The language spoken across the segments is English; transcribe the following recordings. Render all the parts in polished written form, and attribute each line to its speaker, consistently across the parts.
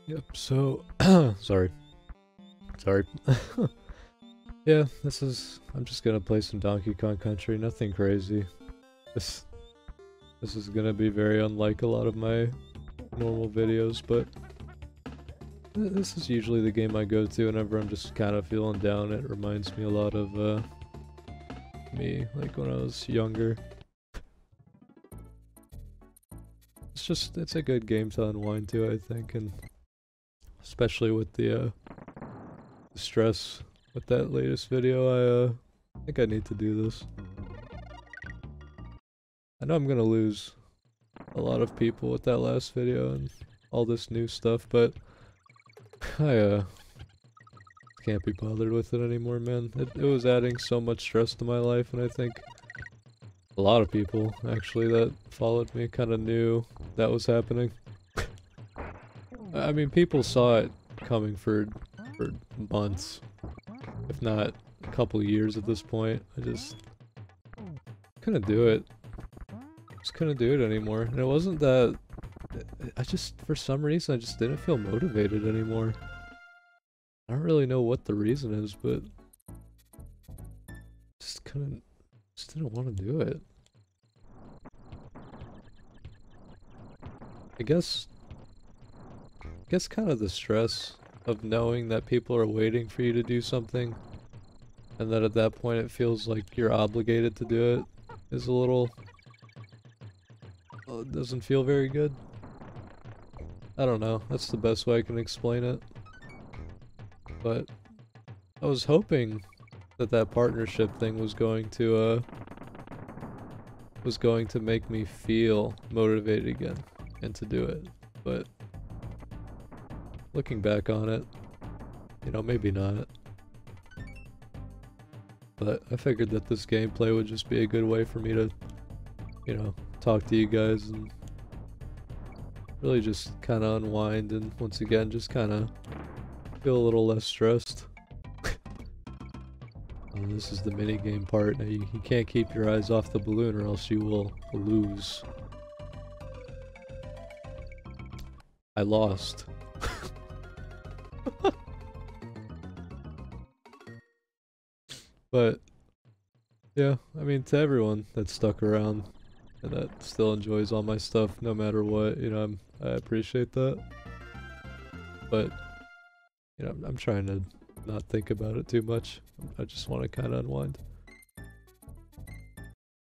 Speaker 1: Yep, so sorry. Sorry. Yeah, I'm just gonna play some Donkey Kong Country, nothing crazy. This this is gonna be very unlike a lot of my normal videos, but this is usually the game I go to whenever I'm just kind of feeling down. It reminds me a lot of me, like when I was younger. It's a good game to unwind to, I think, and especially with the stress with that latest video, I think I need to do this. I know I'm gonna lose a lot of people with that last video and all this new stuff, but I can't be bothered with it anymore, man. It was adding so much stress to my life, and I think a lot of people, actually, that followed me kind of knew that was happening. I mean, people saw it coming for months, if not a couple years at this point. I just couldn't do it. Just couldn't do it anymore. And it wasn't that... for some reason, I just didn't feel motivated anymore. I don't really know what the reason is, but... just didn't want to do it. I guess kind of the stress of knowing that people are waiting for you to do something, and that at that point it feels like you're obligated to do it, is a little... doesn't feel very good. I don't know, that's the best way I can explain it. But I was hoping that partnership thing was going to make me feel motivated again and to do it. But looking back on it, you know, maybe not. But I figured that this gameplay would just be a good way for me to, you know, talk to you guys and really just kind of unwind and once again just kind of feel a little less stressed. This is the minigame part. Now you can't keep your eyes off the balloon or else you will lose. I lost. But yeah, I mean, to everyone that stuck around and that still enjoys all my stuff no matter what, you know, I appreciate that. But you know, I'm trying to not think about it too much. I just want to kind of unwind.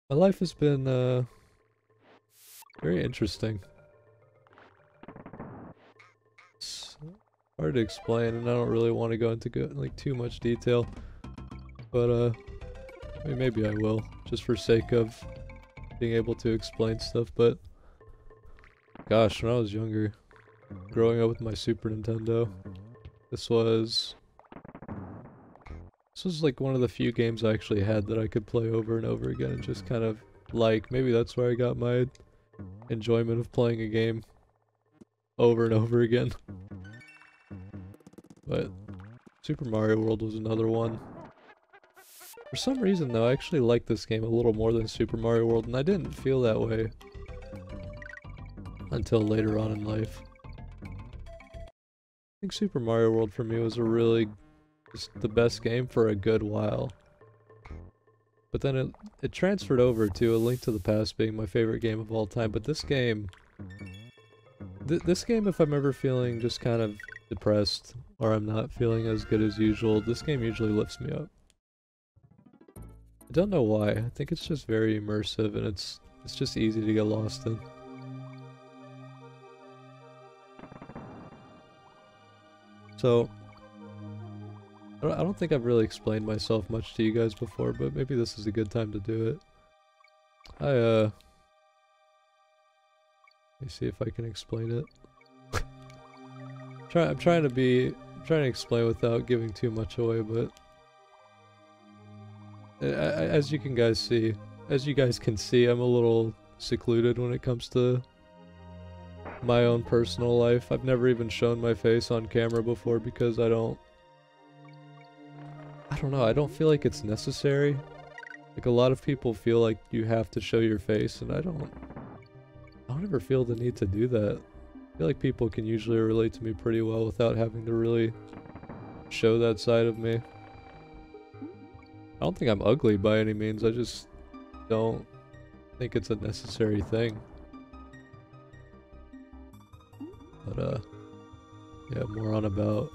Speaker 1: My life has been very interesting. It's hard to explain, and I don't really want to go into like too much detail. But I mean, maybe I will, just for sake of being able to explain stuff. But gosh, when I was younger, growing up with my Super Nintendo, this was like one of the few games I actually had that I could play over and over again and just kind of like. Maybe that's where I got my enjoyment of playing a game over and over again. But Super Mario World was another one. For some reason though, I actually like this game a little more than Super Mario World, and I didn't feel that way until later on in life. I think Super Mario World for me was just the best game for a good while. But then it transferred over to A Link to the Past being my favorite game of all time, but this game, if I'm ever feeling just kind of depressed, or I'm not feeling as good as usual, this game usually lifts me up. I don't know why, I think it's just very immersive and it's just easy to get lost in. So, I don't think I've really explained myself much to you guys before, but maybe this is a good time to do it. Let me see if I can explain it. I'm trying to explain without giving too much away, but as you guys can see, I'm a little secluded when it comes to my own personal life. I've never even shown my face on camera before because I don't know, I don't feel like it's necessary. Like a lot of people feel like you have to show your face, and I don't ever feel the need to do that. I feel like people can usually relate to me pretty well without having to really show that side of me. I don't think I'm ugly by any means, I just don't think it's a necessary thing. But yeah, more on about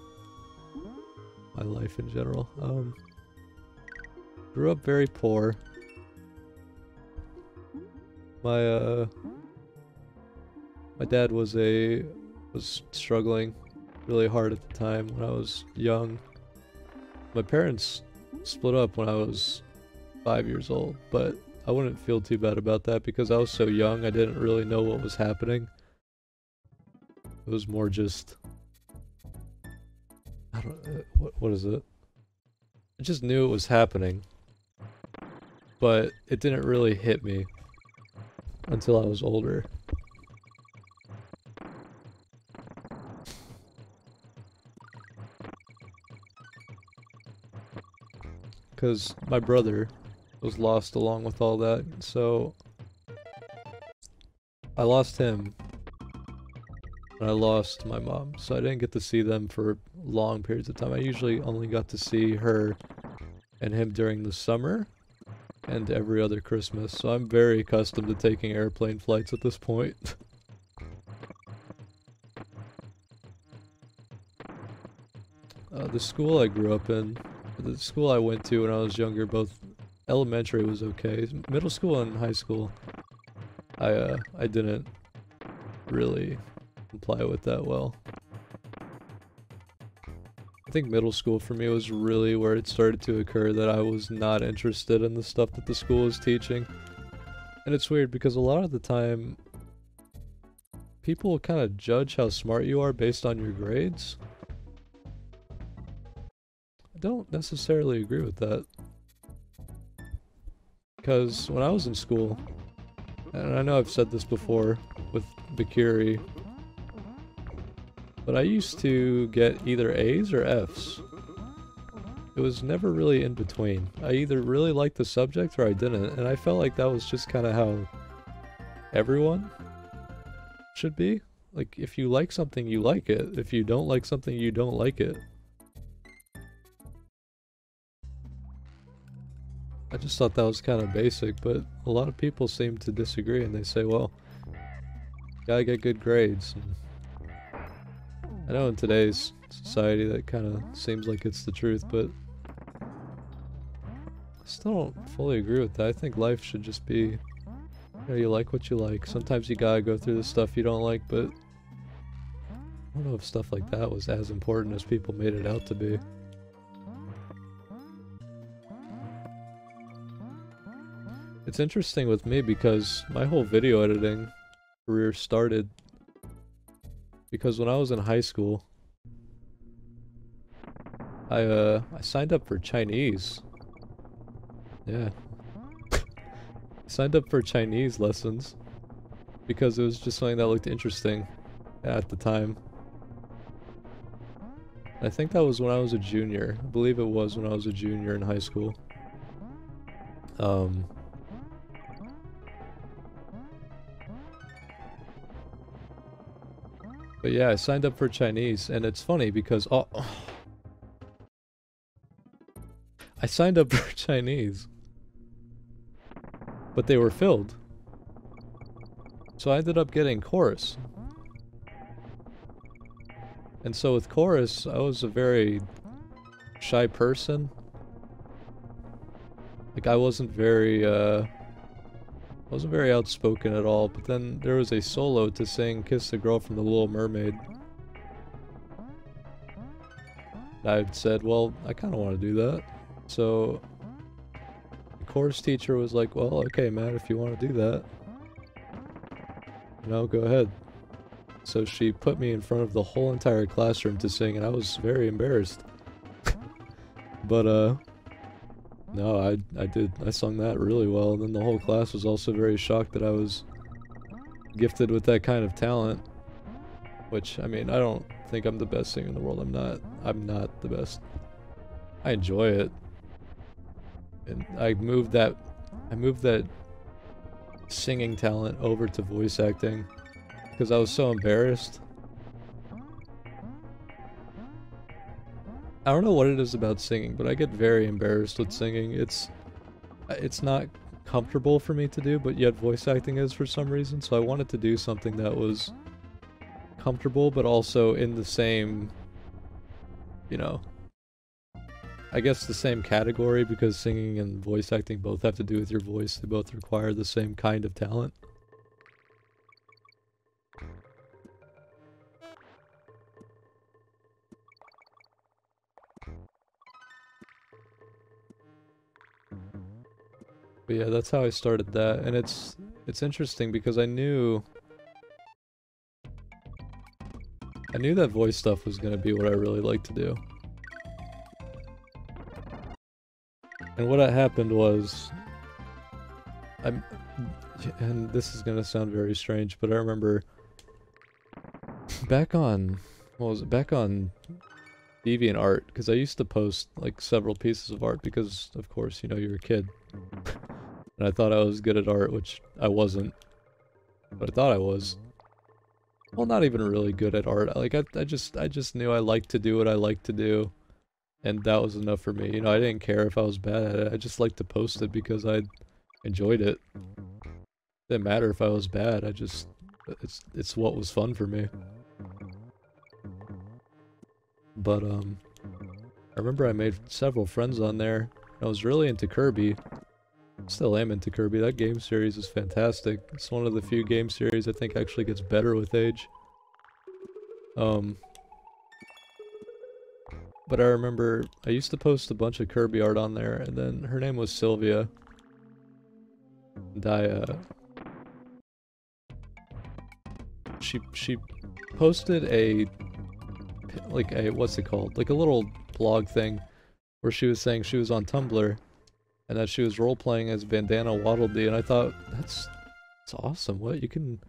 Speaker 1: my life in general. Grew up very poor. My dad was struggling really hard at the time when I was young. My parents split up when I was 5 years old, but I wouldn't feel too bad about that because I was so young, I didn't really know what was happening. It was more just, I don't, what is it? I just knew it was happening, but it didn't really hit me until I was older. Because my brother was lost along with all that, so I lost him and I lost my mom, so I didn't get to see them for long periods of time. I usually only got to see her and him during the summer and every other Christmas, so I'm very accustomed to taking airplane flights at this point. The school I grew up in, the school I went to when I was younger, both elementary was okay. Middle school and high school, I didn't really comply with that well. I think middle school for me was really where it started to occur that I was not interested in the stuff that the school was teaching. And it's weird because a lot of the time, people kind of judge how smart you are based on your grades. I don't necessarily agree with that. Because when I was in school, and I know I've said this before with Bakuri, but I used to get either A's or F's. It was never really in between. I either really liked the subject or I didn't, and I felt like that was just kind of how everyone should be. Like, if you like something, you like it. If you don't like something, you don't like it. I just thought that was kind of basic, but a lot of people seem to disagree and they say, well, you gotta get good grades. And I know in today's society that kind of seems like it's the truth, but I still don't fully agree with that. I think life should just be, you know, you like what you like. Sometimes you gotta go through the stuff you don't like, but I don't know if stuff like that was as important as people made it out to be. It's interesting with me because my whole video editing career started because when I was in high school, I signed up for Chinese. Yeah. Signed up for Chinese lessons because it was just something that looked interesting at the time. I think that was when I was a junior. I believe it was when I was a junior in high school. But yeah, I signed up for Chinese, and it's funny because I signed up for Chinese, but they were filled. So I ended up getting chorus. And so with chorus, I was a very shy person. Like, I wasn't very outspoken at all, but then there was a solo to sing Kiss the Girl from the Little Mermaid. I said, well, I kind of want to do that. So the chorus teacher was like, well, okay, Matt, if you want to do that, you know, go ahead. So she put me in front of the whole entire classroom to sing, and I was very embarrassed. But, no, I sung that really well, and then the whole class was also very shocked that I was gifted with that kind of talent. Which, I mean, I don't think I'm the best singer in the world. I'm not the best. I enjoy it. And I moved that singing talent over to voice acting because I was so embarrassed I don't know what it is about singing, but I get very embarrassed with singing. It's not comfortable for me to do, but yet voice acting is for some reason, so I wanted to do something that was comfortable, but also in the same, you know, I guess the same category, because singing and voice acting both have to do with your voice. They both require the same kind of talent. But yeah, that's how I started that, and it's interesting because I knew that voice stuff was gonna be what I really like to do. And what had happened was, and this is gonna sound very strange, but I remember back on, what was it, back on DeviantArt, because I used to post like several pieces of art because, of course, you know, you're a kid. And I thought I was good at art, which I wasn't. But I thought I was. Well, not even really good at art. Like, I just knew I liked to do what I liked to do. And that was enough for me. You know, I didn't care if I was bad at it. I just liked to post it because I enjoyed it. Didn't matter if I was bad. It's what was fun for me. But, I remember I made several friends on there. I was really into Kirby. Still am into Kirby. That game series is fantastic. It's one of the few game series I think actually gets better with age. But I remember I used to post a bunch of Kirby art on there, and then her name was Sylvia. And she posted like a, what's it called? Like a little blog thing where she was saying she was on Tumblr and that she was role-playing as Bandana Waddle Dee, and I thought, that's awesome. What, you can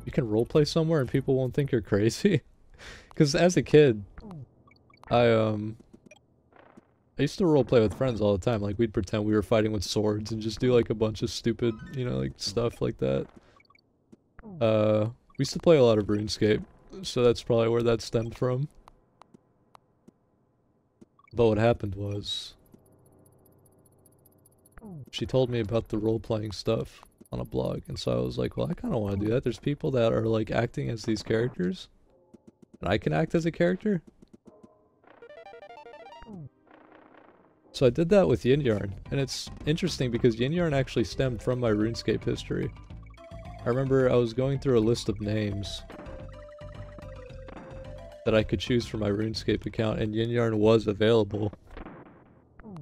Speaker 1: roleplay somewhere and people won't think you're crazy? Because as a kid, I used to roleplay with friends all the time. Like, we'd pretend we were fighting with swords and just do like a bunch of stupid, you know, like stuff like that. We used to play a lot of RuneScape, so that's probably where that stemmed from. But what happened was, she told me about the role-playing stuff on a blog, and so I was like, well, I kind of want to do that. There's people that are like acting as these characters, and I can act as a character. So I did that with Yin Yarn, and it's interesting because Yin Yarn actually stemmed from my RuneScape history. I remember I was going through a list of names that I could choose for my RuneScape account, and Yin Yarn was available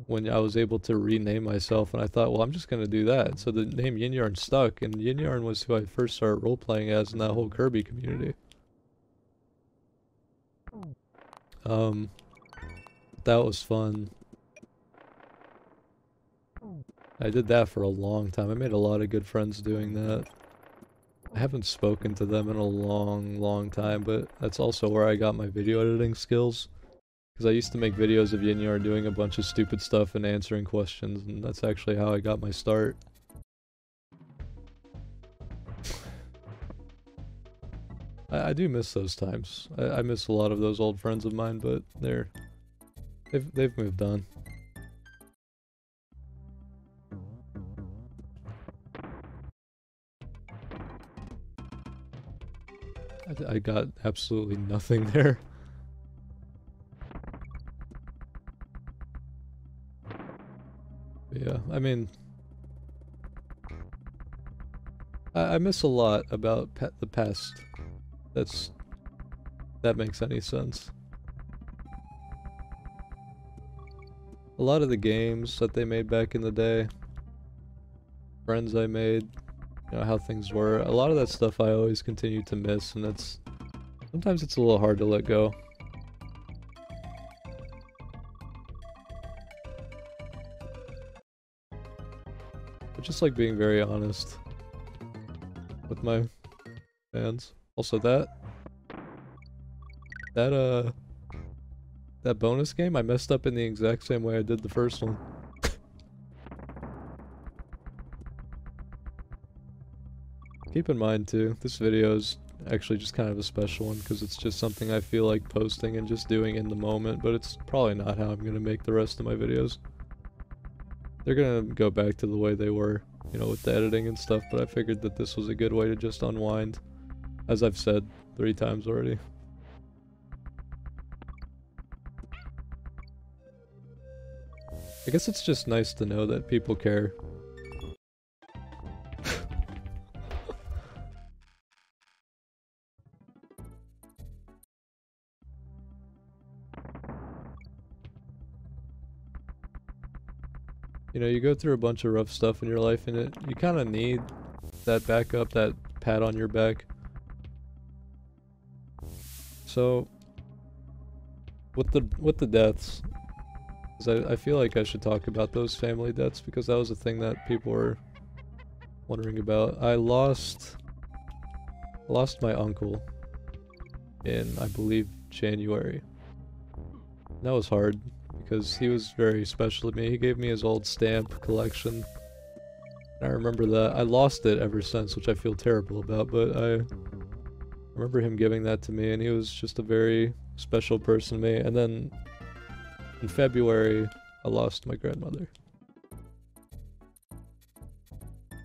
Speaker 1: when I was able to rename myself, and I thought, well, I'm just gonna do that. So the name Yin Yarn stuck, and Yin Yarn was who I first started role-playing as in that whole Kirby community. That was fun. I did that for a long time. I made a lot of good friends doing that. I haven't spoken to them in a long time, but that's also where I got my video editing skills. Because I used to make videos of Yin Yarn doing a bunch of stupid stuff and answering questions, and that's actually how I got my start. I do miss those times. I miss a lot of those old friends of mine, but they've moved on. I got absolutely nothing there. Yeah, I mean, I miss a lot about the past. That makes any sense. A lot of the games that they made back in the day, friends I made, you know, how things were, a lot of that stuff I always continue to miss, and sometimes it's a little hard to let go. But just like being very honest with my fans. Also that bonus game, I messed up in the exact same way I did the first one. Keep in mind too, this video is actually just kind of a special one because it's just something I feel like posting and just doing in the moment, but it's probably not how I'm gonna make the rest of my videos. They're gonna go back to the way they were, you know, with the editing and stuff, but I figured that this was a good way to just unwind, as I've said 3 times already. I guess it's just nice to know that people care. You know, you go through a bunch of rough stuff in your life and you kind of need that backup, that pat on your back. So, with the deaths, 'cause I feel like I should talk about those family deaths because that was a thing that people were wondering about. I lost my uncle in, I believe, January. That was hard because he was very special to me. He gave me his old stamp collection. I remember that. I lost it ever since, which I feel terrible about, but I remember him giving that to me, and he was just a very special person to me. And then in February, I lost my grandmother.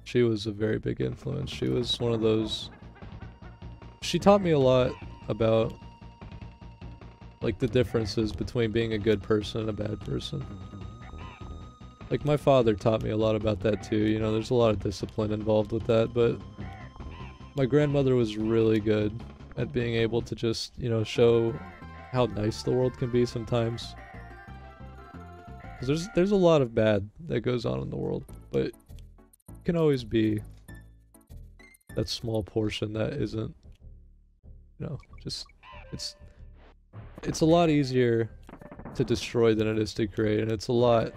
Speaker 1: She was a very big influence. She was one of those... She taught me a lot about, like, the differences between being a good person and a bad person. Like, my father taught me a lot about that too, you know, there's a lot of discipline involved with that, but my grandmother was really good at being able to just, you know, show how nice the world can be sometimes. Because there's a lot of bad that goes on in the world, but it can always be that small portion that isn't, you know, just, it's a lot easier to destroy than it is to create, and it's a lot,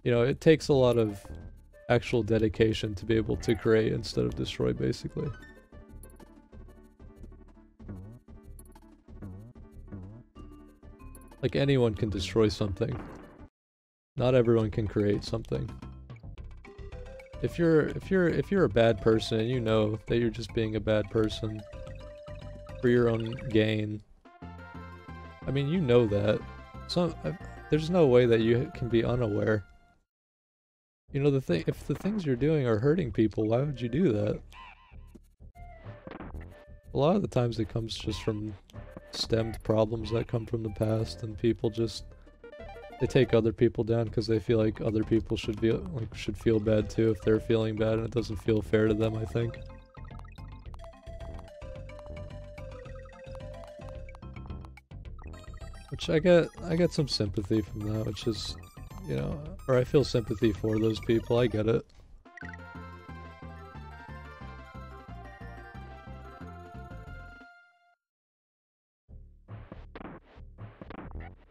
Speaker 1: you know, it takes a lot of actual dedication to be able to create instead of destroy, basically. Like, anyone can destroy something. Not everyone can create something. If you're a bad person and you know that you're just being a bad person for your own gain, I mean, you know that. There's no way that you can be unaware. You know, if the things you're doing are hurting people, why would you do that? A lot of the times it comes just from stemmed problems that come from the past, and people just, they take other people down because they feel like other people should feel bad too if they're feeling bad, and it doesn't feel fair to them, I think. Which I get some sympathy from that, which is, you know, or I feel sympathy for those people, I get it.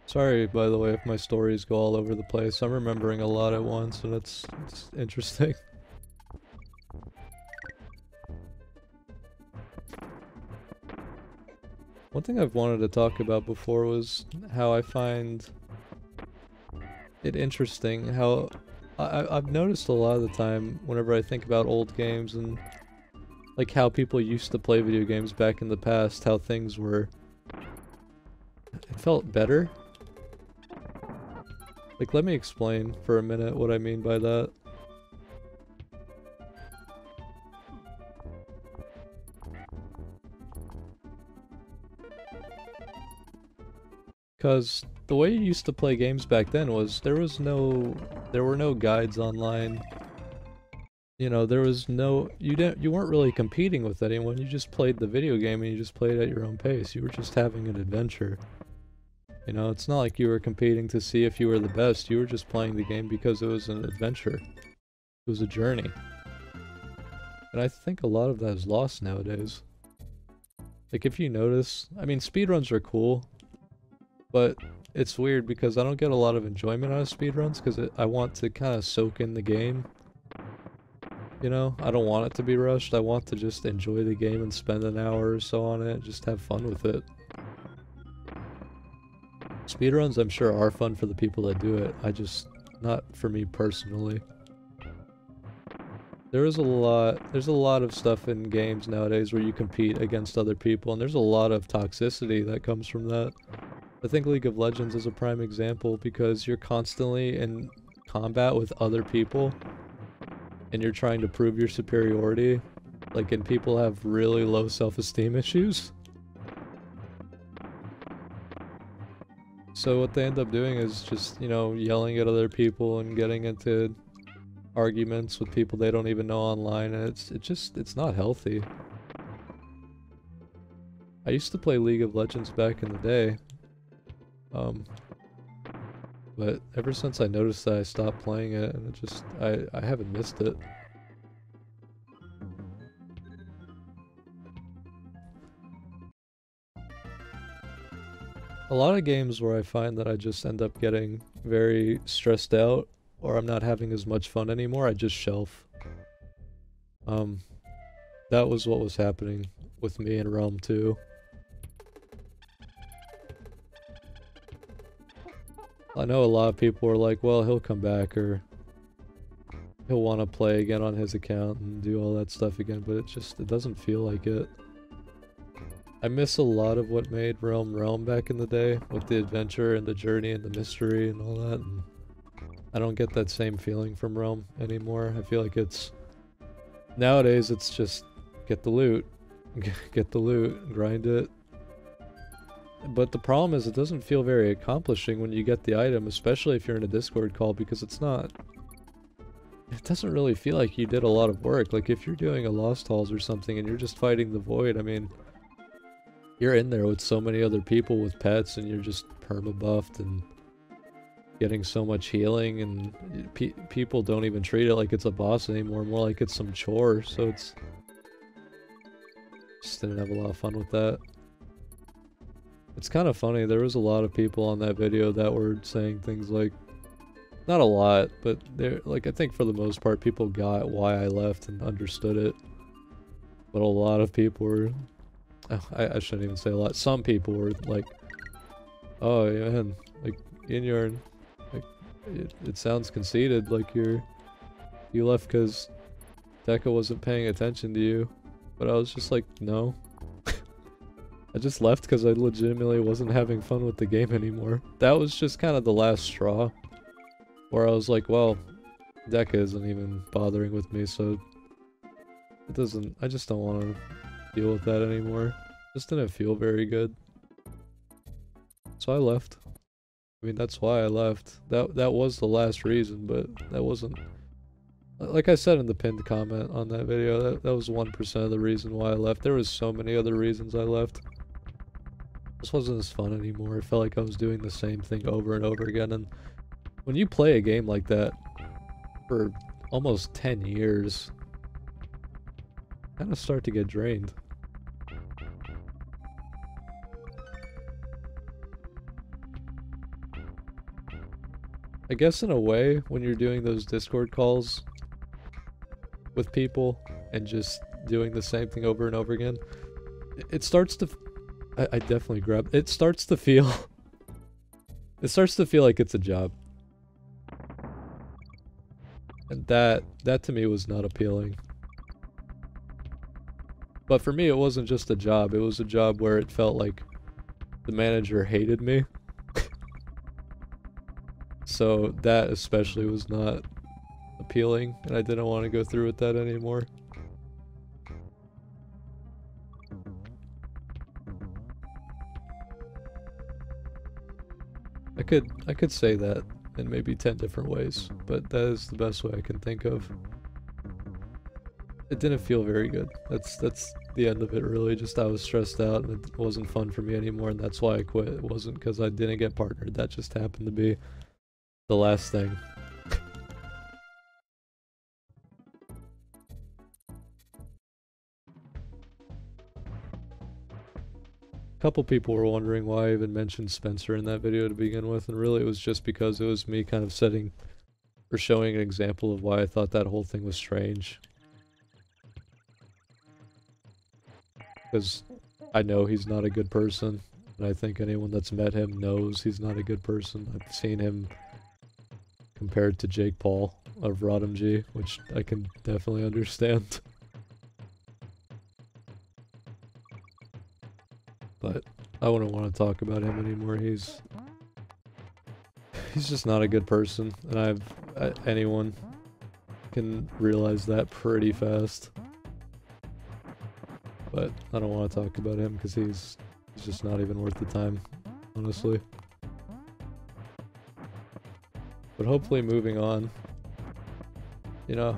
Speaker 1: Sorry, by the way, if my stories go all over the place. I'm remembering a lot at once, and it's interesting. One thing I've wanted to talk about before was how I find it interesting how I've noticed a lot of the time whenever I think about old games and like how people used to play video games back in the past, how things were, it felt better. Like, let me explain for a minute what I mean by that. Because the way you used to play games back then was there were no guides online. You know, there was no, you weren't really competing with anyone, you just played the video game and you just played at your own pace. You were just having an adventure. You know, it's not like you were competing to see if you were the best, you were just playing the game because it was an adventure. It was a journey. And I think a lot of that is lost nowadays. Like, if you notice, I mean, speedruns are cool, but it's weird because I don't get a lot of enjoyment out of speedruns because I want to kind of soak in the game. You know, I don't want it to be rushed, I want to just enjoy the game and spend an hour or so on it, just have fun with it. Speedruns, I'm sure, are fun for the people that do it, not for me personally. there's a lot of stuff in games nowadays where you compete against other people, and there's a lot of toxicity that comes from that. I think League of Legends is a prime example because you're constantly in combat with other people and you're trying to prove your superiority. Like, and people have really low self-esteem issues. So what they end up doing is just, you know, yelling at other people and getting into arguments with people they don't even know online, and it's not healthy. I used to play League of Legends back in the day. But ever since I noticed that, I stopped playing it, and I haven't missed it. A lot of games where I find that I just end up getting very stressed out, or I'm not having as much fun anymore, I just shelf. That was what was happening with me in Realm 2. I know a lot of people are like, well, he'll come back, or he'll want to play again on his account and do all that stuff again, but it doesn't feel like it. I miss a lot of what made Realm back in the day, with the adventure and the journey and the mystery and all that, and I don't get that same feeling from Realm anymore. I feel like nowadays it's just get the loot, get the loot, grind it. But the problem is it doesn't feel very accomplishing when you get the item, especially if you're in a Discord call, because it doesn't really feel like you did a lot of work. Like, if you're doing a Lost Halls or something and you're just fighting the Void, I mean, you're in there with so many other people with pets and you're just perma-buffed and getting so much healing, and people don't even treat it like it's a boss anymore, more like it's some chore, so just didn't have a lot of fun with that. It's kind of funny, there was a lot of people on that video that were saying things like, not a lot, but they're like, I think for the most part people got why I left and understood it. But a lot of people were, I shouldn't even say a lot, some people were like, oh yeah, man, like, Inyorn, like, it sounds conceited, like you left because Deca wasn't paying attention to you. But I was just like, no. I just left because I legitimately wasn't having fun with the game anymore. That was just kind of the last straw. Where I was like, well, Deca isn't even bothering with me, so I just don't want to deal with that anymore. Just didn't feel very good. So I left. I mean, that's why I left. That was the last reason, but that wasn't... Like I said in the pinned comment on that video, that was 1% of the reason why I left. There was so many other reasons I left. This wasn't as fun anymore. It felt like I was doing the same thing over and over again, and when you play a game like that for almost 10 years, you kind of start to get drained. I guess in a way, when you're doing those Discord calls with people and just doing the same thing over and over again, it starts to... I definitely grabbed... It starts to feel... It starts to feel like it's a job. And that to me was not appealing. But for me, it wasn't just a job. It was a job where it felt like the manager hated me. So that especially was not appealing, and I didn't want to go through with that anymore. I could say that in maybe 10 different ways, but that is the best way I can think of. It didn't feel very good. That's the end of it, really. Just I was stressed out and it wasn't fun for me anymore, and that's why I quit. It wasn't because I didn't get partnered. That just happened to be the last thing. Couple people were wondering why I even mentioned Spencer in that video to begin with, and really it was just because it was me kind of setting or showing an example of why I thought that whole thing was strange. Because I know he's not a good person, and I think anyone that's met him knows he's not a good person. I've seen him compared to Jake Paul of Rodham G, which I can definitely understand. But I wouldn't want to talk about him anymore. He's just not a good person, and anyone can realize that pretty fast. But I don't want to talk about him because he's just not even worth the time, honestly. But hopefully moving on, you know,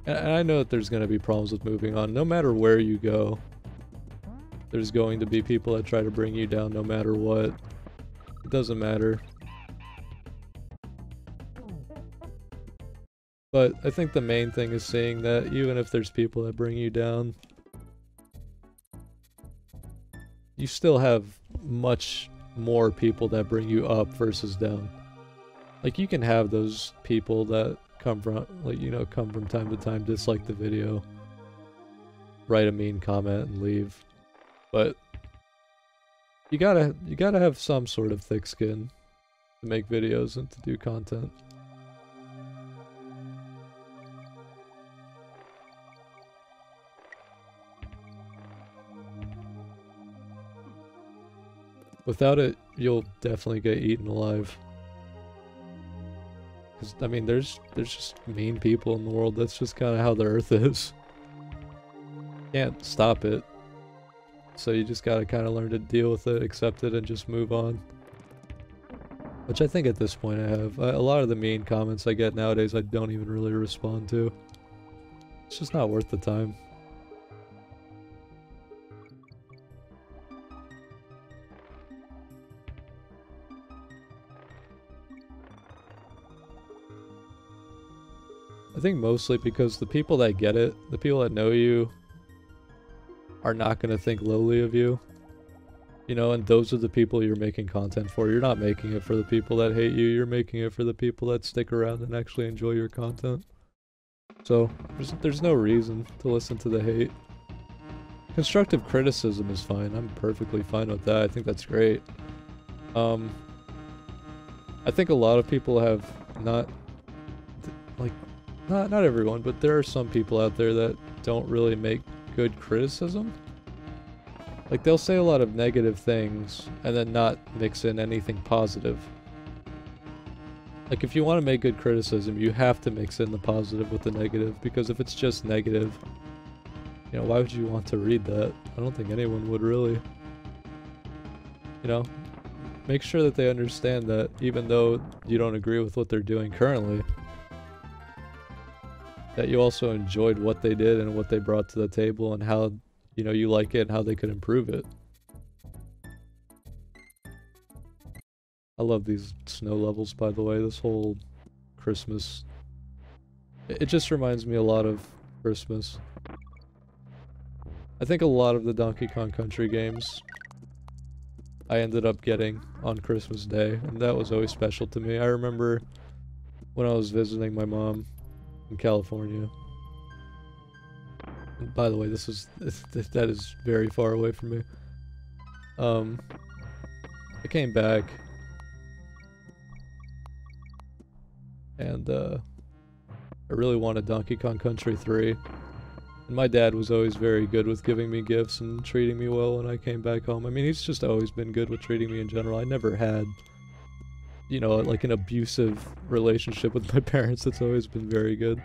Speaker 1: and I know that there's going to be problems with moving on. No matter where you go, there's going to be people that try to bring you down no matter what. It doesn't matter. But I think the main thing is seeing that even if there's people that bring you down, you still have much more people that bring you up versus down. Like, you can have those people that come from, like, you know, come from time to time, dislike the video, write a mean comment and leave. But you gotta have some sort of thick skin to make videos and to do content. Without it, you'll definitely get eaten alive. Because, I mean, there's just mean people in the world. That's just kind of how the earth is. Can't stop it. So you just gotta kind of learn to deal with it, accept it, and just move on. Which I think at this point I have. A lot of the mean comments I get nowadays I don't even really respond to. It's just not worth the time. I think mostly because the people that get it, the people that know you, are not going to think lowly of you. You know, and those are the people you're making content for. You're not making it for the people that hate you, you're making it for the people that stick around and actually enjoy your content. So, there's no reason to listen to the hate. Constructive criticism is fine. I'm perfectly fine with that. I think that's great. I think a lot of people have not everyone, but there are some people out there that don't really make good criticism. Like, they'll say a lot of negative things and then not mix in anything positive. Like, if you want to make good criticism, you have to mix in the positive with the negative, because if it's just negative, you know, why would you want to read that? I don't think anyone would really. You know, make sure that they understand that even though you don't agree with what they're doing currently, that you also enjoyed what they did and what they brought to the table and how, you know, you like it and how they could improve it. I love these snow levels, by the way. This whole Christmas, it just reminds me a lot of Christmas. I think a lot of the Donkey Kong Country games I ended up getting on Christmas Day, and that was always special to me. I remember when I was visiting my mom in California. And by the way, that is very far away from me. I came back and I really wanted Donkey Kong Country 3. And my dad was always very good with giving me gifts and treating me well when I came back home. I mean, he's just always been good with treating me in general. I never had, you know, like an abusive relationship with my parents. It's always been very good.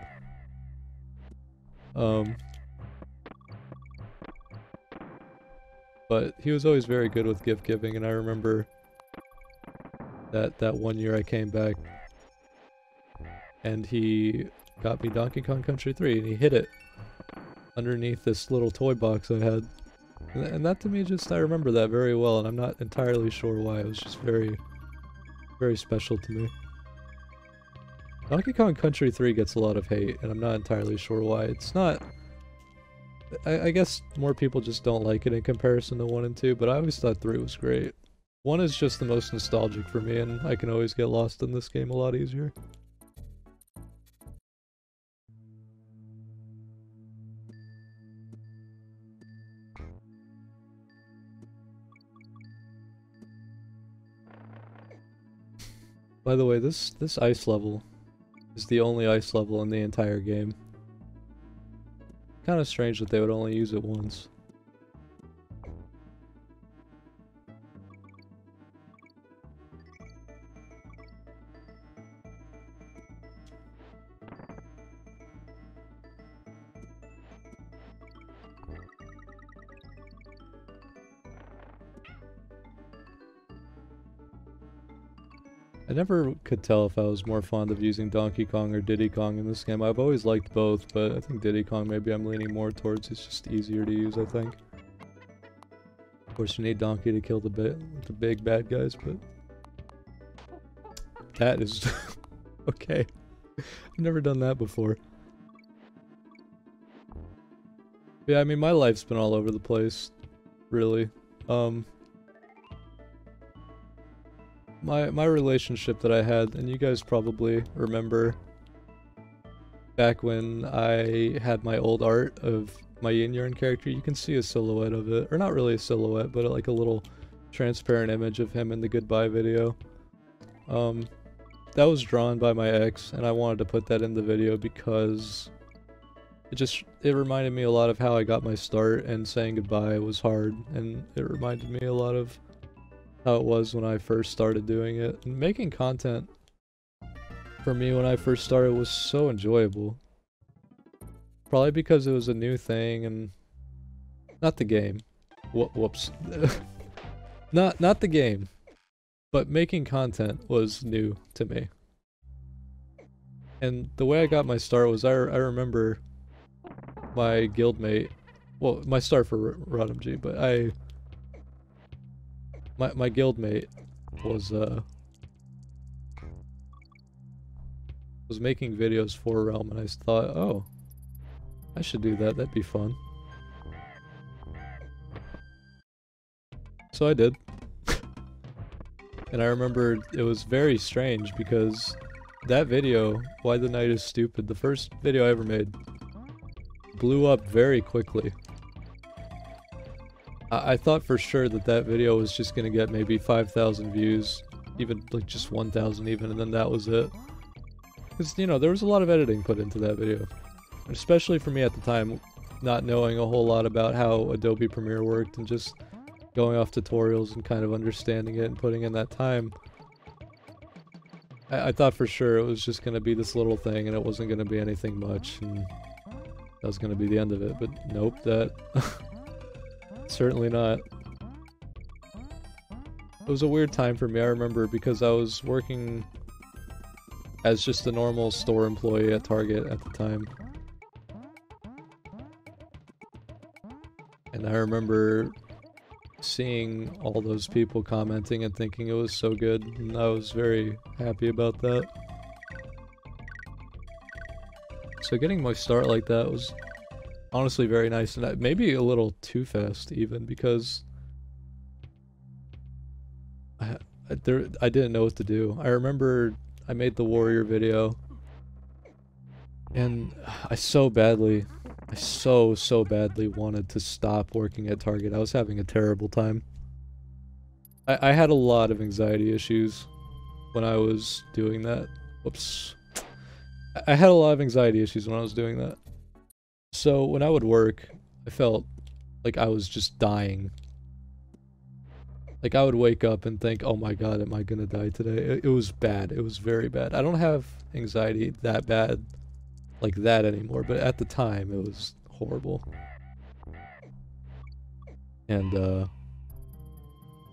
Speaker 1: But he was always very good with gift giving, and I remember that one year I came back and he got me Donkey Kong Country 3, and he hid it underneath this little toy box I had. And that to me, just, I remember that very well, and I'm not entirely sure why. It was just very, very special to me. Donkey Kong Country 3 gets a lot of hate, and I'm not entirely sure why. It's not... I guess more people just don't like it in comparison to 1 and 2, but I always thought 3 was great. 1 is just the most nostalgic for me, and I can always get lost in this game a lot easier. By the way, this ice level is the only ice level in the entire game. Kind of strange that they would only use it once. I never could tell if I was more fond of using Donkey Kong or Diddy Kong in this game. I've always liked both, but I think Diddy Kong maybe I'm leaning more towards. It's just easier to use, I think. Of course, you need Donkey to kill the big bad guys, but that is okay. I've never done that before. Yeah, I mean, my life's been all over the place, really. My relationship that I had, and you guys probably remember back when I had my old art of my Yin Yarn character, you can see a silhouette of it, or not really a silhouette, but like a little transparent image of him in the goodbye video. That was drawn by my ex, and I wanted to put that in the video because it reminded me a lot of how I got my start, and saying goodbye was hard, and it reminded me a lot of how it was when I first started doing it. And making content for me when I first started was so enjoyable. Probably because it was a new thing, and not the game. Whoops. Not the game. But making content was new to me. And the way I got my start was I remember my guildmate, well, my start for RodMG, but my guildmate was making videos for Realm, and I thought, oh, I should do that, that'd be fun. So I did. And I remember it was very strange because that video, Why the Night is Stupid, the first video I ever made, blew up very quickly. I thought for sure that video was just gonna get maybe 5,000 views, even like just 1,000 even, and then that was it. Because, you know, there was a lot of editing put into that video. Especially for me at the time, not knowing a whole lot about how Adobe Premiere worked and just going off tutorials and kind of understanding it and putting in that time. I thought for sure it was just gonna be this little thing and it wasn't gonna be anything much, and that was gonna be the end of it, but nope, that... certainly not. It was a weird time for me, I remember, because I was working as just a normal store employee at Target at the time. And I remember seeing all those people commenting and thinking it was so good, and I was very happy about that. So getting my start like that was honestly very nice, and maybe a little too fast even, because I didn't know what to do. I remember I made the Warrior video, and I so badly wanted to stop working at Target. I was having a terrible time. I had a lot of anxiety issues when I was doing that. Whoops. I had a lot of anxiety issues when I was doing that. So when I would work, I felt like I was just dying. Like I would wake up and think, oh my god, am I gonna die today? It was bad. It was very bad. I don't have anxiety that bad like that anymore, but at the time it was horrible. And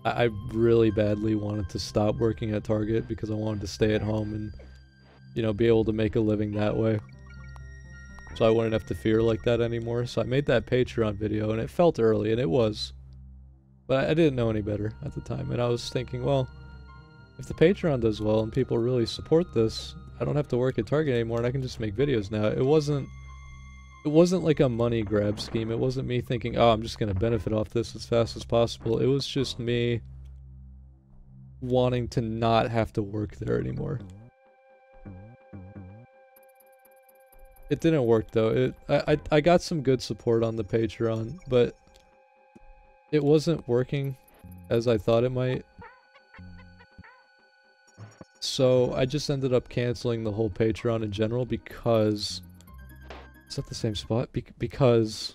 Speaker 1: I really badly wanted to stop working at Target because I wanted to stay at home and, you know, be able to make a living that way. So I wouldn't have to fear like that anymore. So I made that Patreon video, and it felt early, and it was. But I didn't know any better at the time, and I was thinking, well, if the Patreon does well and people really support this, I don't have to work at Target anymore, and I can just make videos now. It wasn't like a money grab scheme. It wasn't me thinking, oh, I'm just gonna benefit off this as fast as possible. It was just me wanting to not have to work there anymore. It didn't work though. I got some good support on the Patreon, but it wasn't working as I thought it might. So I just ended up canceling the whole Patreon in general because... Is that the same spot? Because...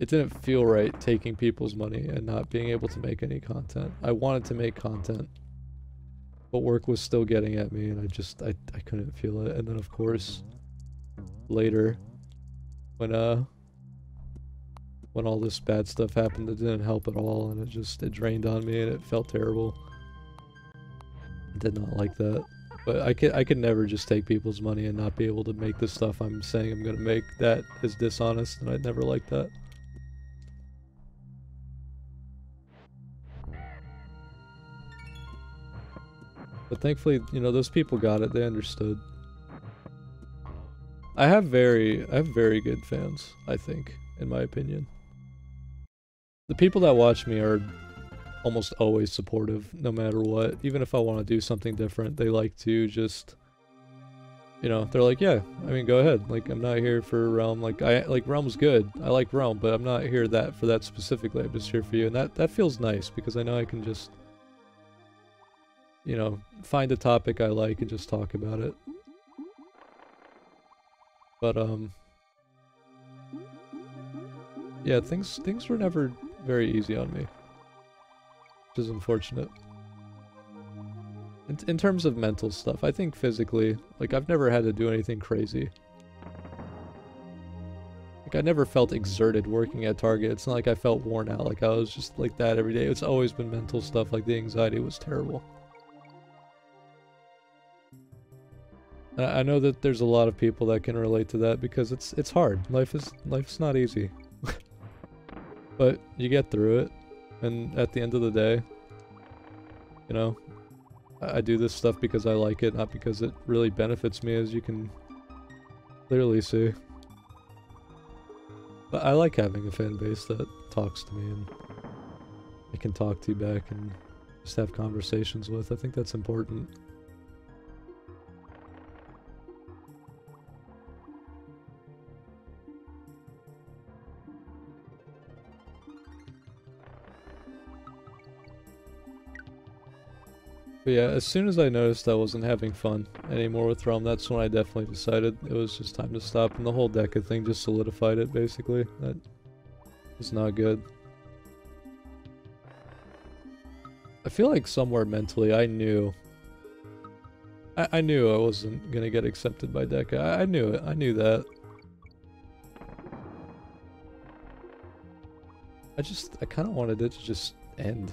Speaker 1: It didn't feel right taking people's money and not being able to make any content. I wanted to make content, but work was still getting at me, and I couldn't feel it. And then of course, later, when all this bad stuff happened, it didn't help at all, and it drained on me, and it felt terrible. I did not like that. But I could never just take people's money and not be able to make the stuff I'm saying I'm gonna make. That is dishonest, and I'd never like that. But thankfully, you know, those people got it. They understood. I have very good fans, I think, in my opinion. The people that watch me are almost always supportive, no matter what. Even if I want to do something different, they like to just, you know, they're like, yeah, I mean, go ahead. Like, I'm not here for Realm. Like, Realm's good. I like Realm, but I'm not here for that specifically. I'm just here for you. And that feels nice, because I know I can just, you know, find a topic I like and just talk about it. But, yeah, things were never very easy on me, which is unfortunate. In terms of mental stuff, I think physically, like, I've never had to do anything crazy. Like, I never felt exerted working at Target. It's not like I felt worn out, like I was just like that every day. It's always been mental stuff, like the anxiety was terrible. I know that there's a lot of people that can relate to that, because it's hard. Life's not easy. But you get through it, and at the end of the day, you know, I do this stuff because I like it, not because it really benefits me, as you can clearly see. But I like having a fan base that talks to me and I can talk to back and just have conversations with. I think that's important. But yeah, as soon as I noticed I wasn't having fun anymore with Realm, that's when I definitely decided it was just time to stop, and the whole Deca thing just solidified it, basically. That was not good. I feel like somewhere mentally I knew I knew I wasn't gonna get accepted by Deca. I knew it. I knew that. I kind of wanted it to just end.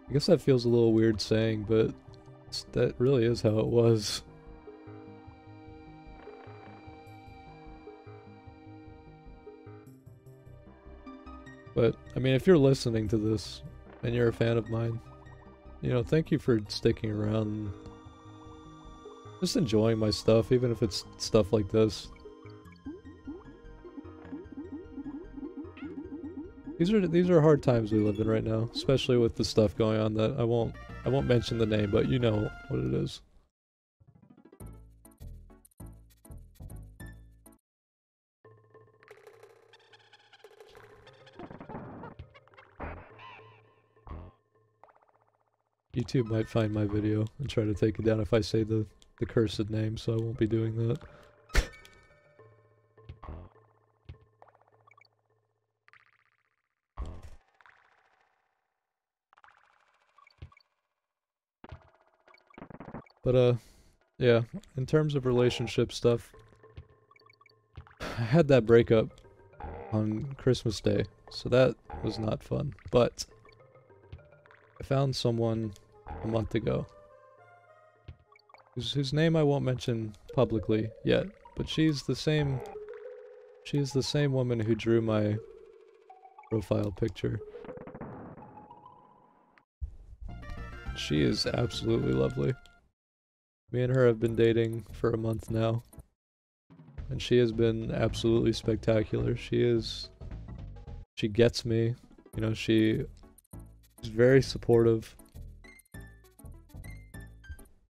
Speaker 1: I guess that feels a little weird saying, but that really is how it was. But, I mean, if you're listening to this and you're a fan of mine, you know, thank you for sticking around and just enjoying my stuff, even if it's stuff like this. These are hard times we live in right now, especially with the stuff going on that I won't mention the name, but you know what it is. YouTube might find my video and try to take it down if I say the cursed name, so I won't be doing that. But, yeah, in terms of relationship stuff, I had that breakup on Christmas Day, so that was not fun, but I found someone a month ago whose name I won't mention publicly yet, but she's the same woman who drew my profile picture. She is absolutely lovely. Me and her have been dating for a month now, and she has been absolutely spectacular. She gets me, you know, she is very supportive,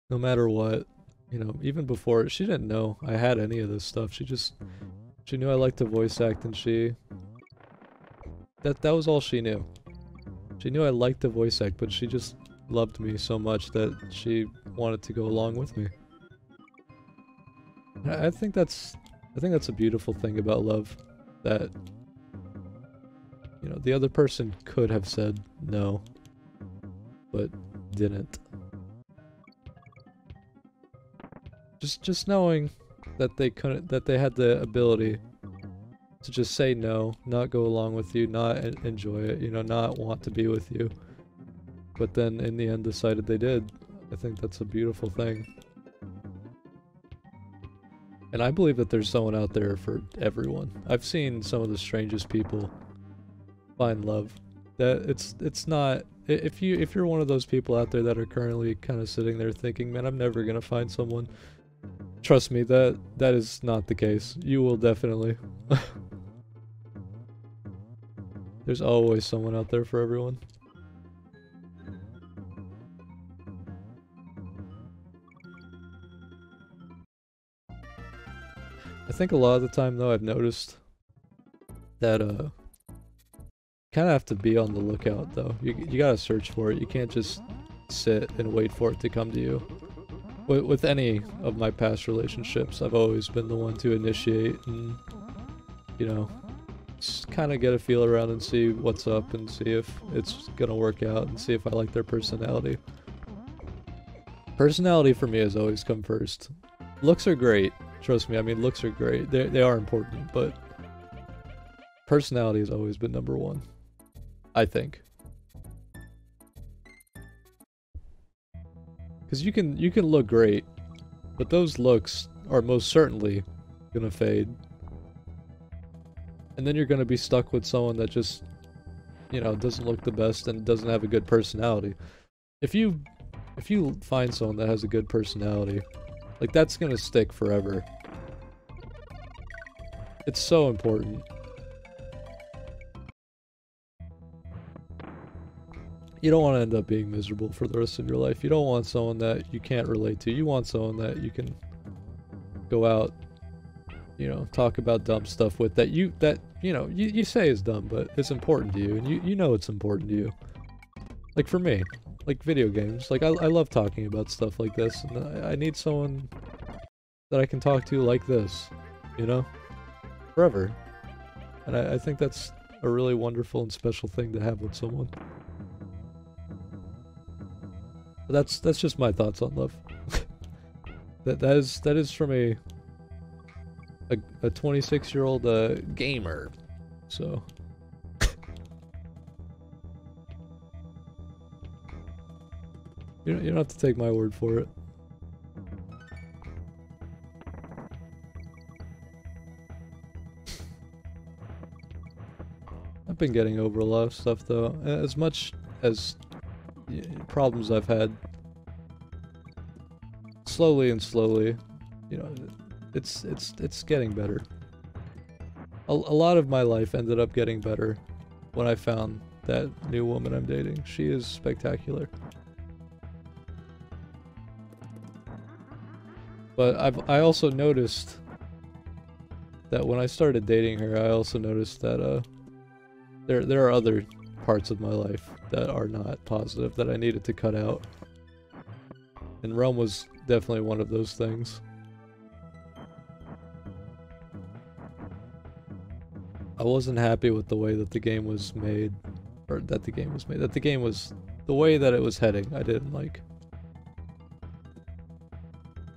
Speaker 1: no matter what. you know, even before, she didn't know I had any of this stuff. She knew I liked to voice act, and that was all she knew. She knew I liked to voice act, but she just loved me so much that she wanted to go along with me. I think that's a beautiful thing about love, that, you know, the other person could have said no, but didn't. Just knowing that they had the ability to just say no, not go along with you, not enjoy it, you know, not want to be with you, but then in the end decided they did. I think that's a beautiful thing. And I believe that there's someone out there for everyone. I've seen some of the strangest people find love. That it's not, if you're one of those people out there that are currently kind of sitting there thinking, man, I'm never gonna find someone, trust me, that is not the case. You will definitely. There's always someone out there for everyone. I think a lot of the time though, I've noticed that kind of have to be on the lookout though. You gotta search for it. You can't just sit and wait for it to come to you. With any of my past relationships, I've always been the one to initiate and, you know, just kind of get a feel around and see what's up and see if it's gonna work out and see if I like their personality. Personality for me has always come first. Looks are great, trust me, I mean looks are great, they are important, but personality has always been number one, I think. Because you can look great, but those looks are most certainly gonna fade. And then you're gonna be stuck with someone that just, you know, doesn't look the best and doesn't have a good personality. If you find someone that has a good personality, like, that's gonna stick forever. It's so important. You don't want to end up being miserable for the rest of your life. You don't want someone that you can't relate to. You want someone that you can go out, you know, talk about dumb stuff with, that you know, you say is dumb, but it's important to you, and you know it's important to you. Like for me, like video games. Like I love talking about stuff like this, and I need someone that I can talk to like this, you know? Forever. And I think that's a really wonderful and special thing to have with someone. But that's just my thoughts on love. that is from a 26-year-old gamer. So you don't have to take my word for it. I've been getting over a lot of stuff though. As much as problems I've had, slowly and slowly, you know, it's getting better. A lot of my life ended up getting better when I found that new woman I'm dating. She is spectacular. But I also noticed that when I started dating her, I also noticed that there are other parts of my life that are not positive that I needed to cut out. And Rome was definitely one of those things. I wasn't happy with the way that the game was made, that the game was, the way that it was heading, I didn't like.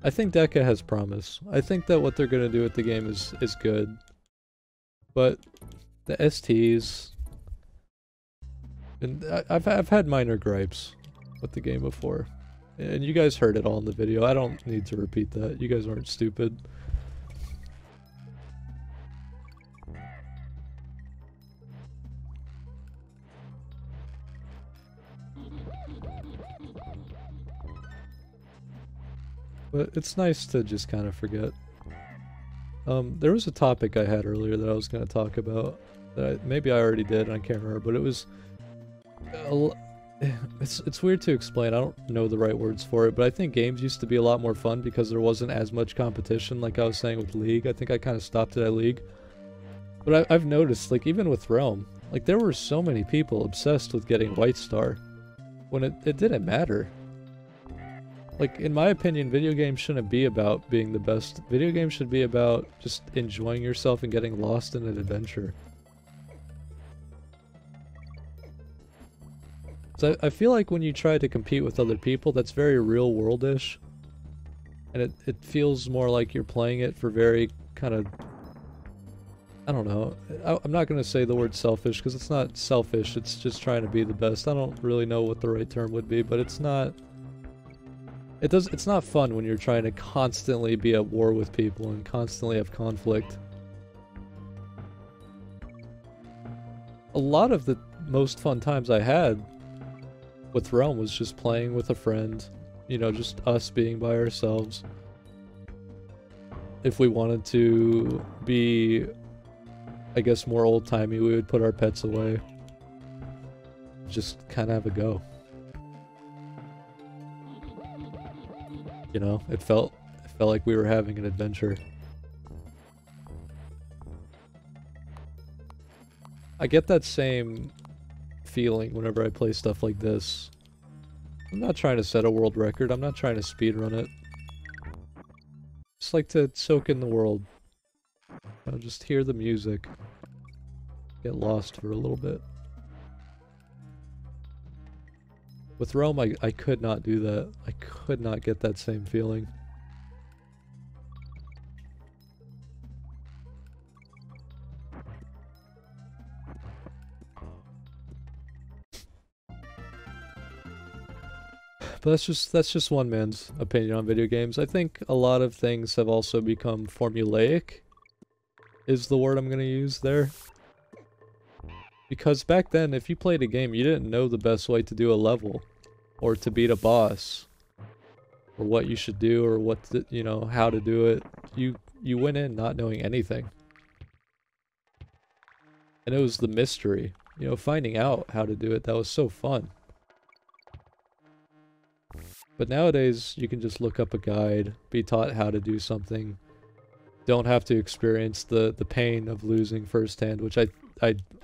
Speaker 1: I think Deca has promise. I think that what they're gonna do with the game is good. But the STs, and I've had minor gripes with the game before. And you guys heard it all in the video. I don't need to repeat that. You guys aren't stupid. But it's nice to just kind of forget. There was a topic I had earlier that I was going to talk about that maybe I already did, and I can't remember, but it was it's weird to explain. I don't know the right words for it, but I think games used to be a lot more fun because there wasn't as much competition. Like I was saying with League, I think I kind of stopped it at League. But I've noticed, like even with Realm, like there were so many people obsessed with getting White Star when it didn't matter. Like in my opinion, video games shouldn't be about being the best. Video games should be about just enjoying yourself and getting lost in an adventure. So I feel like when you try to compete with other people, that's very real world-ish. And it feels more like you're playing it for very kind of, I don't know. I'm not going to say the word selfish because it's not selfish, it's just trying to be the best. I don't really know what the right term would be, but it's not, it's not fun when you're trying to constantly be at war with people and constantly have conflict. A lot of the most fun times I had with Realm was just playing with a friend, you know, just us being by ourselves. If we wanted to be, I guess, more old-timey, we would put our pets away. Just kind of have a go. You know, it felt like we were having an adventure. I get that same feeling whenever I play stuff like this. I'm not trying to set a world record, I'm not trying to speedrun it. Just like to soak in the world. You know, just hear the music. Get lost for a little bit. With Realm, I could not do that. I could not get that same feeling. But that's just one man's opinion on video games. I think a lot of things have also become formulaic, is the word I'm gonna use there. Because back then, if you played a game, you didn't know the best way to do a level, or to beat a boss, or what you should do, or what to, you know, how to do it. You went in not knowing anything. And it was the mystery, you know, finding out how to do it, that was so fun. But nowadays, you can just look up a guide, be taught how to do something, don't have to experience the pain of losing firsthand, which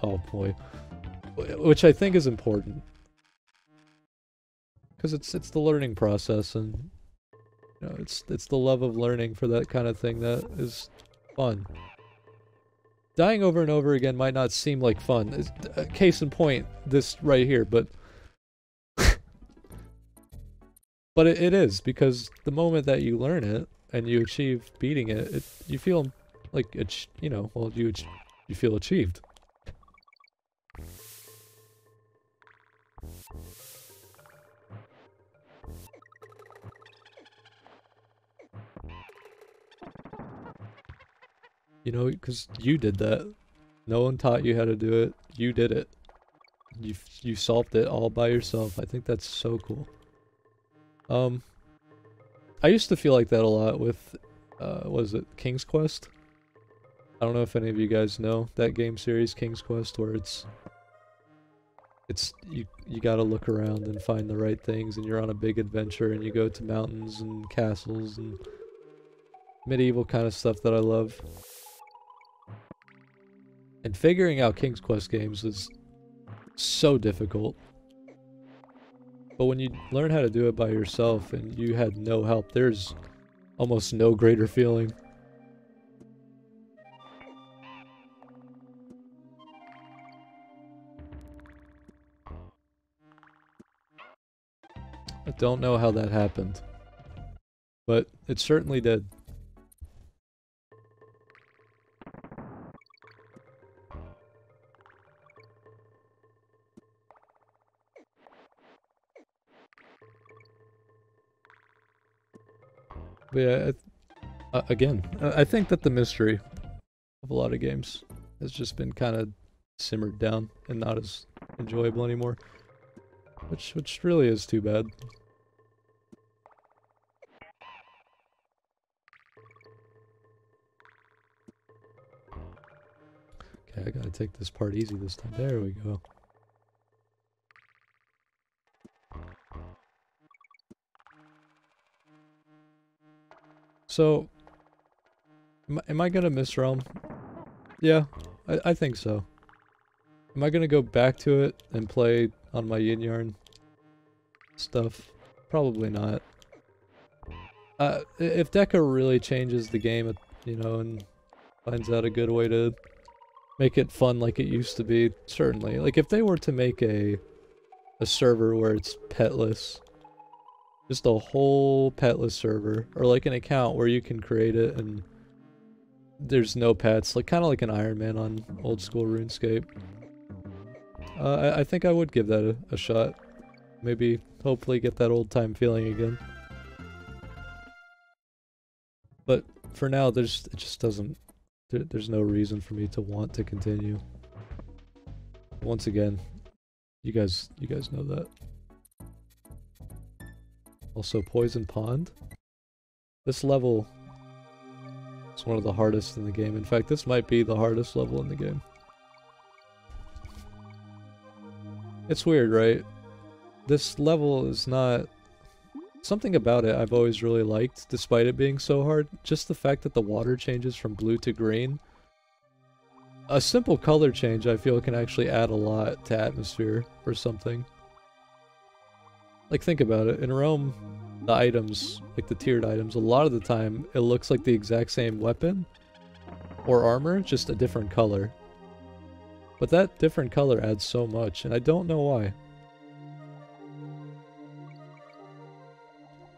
Speaker 1: oh boy, which I think is important. Because it's the learning process, and you know, it's the love of learning for that kind of thing that is fun. Dying over and over again might not seem like fun. Case in point, this right here, but but it is, because the moment that you learn it and you achieve beating it, you feel like it's, you know, well, you feel achieved. You know, because you did that. No one taught you how to do it. You did it. You solved it all by yourself. I think that's so cool. I used to feel like that a lot with, what is it, King's Quest? I don't know if any of you guys know that game series, King's Quest, where it's you gotta look around and find the right things, and you're on a big adventure, and you go to mountains and castles and medieval kind of stuff that I love. And figuring out King's Quest games is so difficult. But when you learn how to do it by yourself and you had no help, there's almost no greater feeling. I don't know how that happened, but it certainly did. But yeah, again, I think that the mystery of a lot of games has just been kind of simmered down and not as enjoyable anymore, which really is too bad. Okay, I gotta take this part easy this time. There we go. So, am I gonna miss Realm? Yeah, I think so. Am I gonna go back to it and play on my Yin Yarn stuff? Probably not. If Deca really changes the game, you know, and finds out a good way to make it fun like it used to be, certainly. Like, if they were to make a server where it's petless, just a whole petless server, or like an account where you can create it and there's no pets, like kind of like an Iron Man on old school RuneScape. I think I would give that a shot. Maybe, hopefully get that old time feeling again. But for now, it just doesn't, there's no reason for me to want to continue. Once again, you guys know that. Also, Poison Pond. This level is one of the hardest in the game. In fact, this might be the hardest level in the game. It's weird, right? This level is not... Something about it I've always really liked, despite it being so hard. Just the fact that the water changes from blue to green. A simple color change, I feel, can actually add a lot to atmosphere or something. Like, think about it. In Realm, the items, like the tiered items, a lot of the time, it looks like the exact same weapon or armor, just a different color. But that different color adds so much, and I don't know why.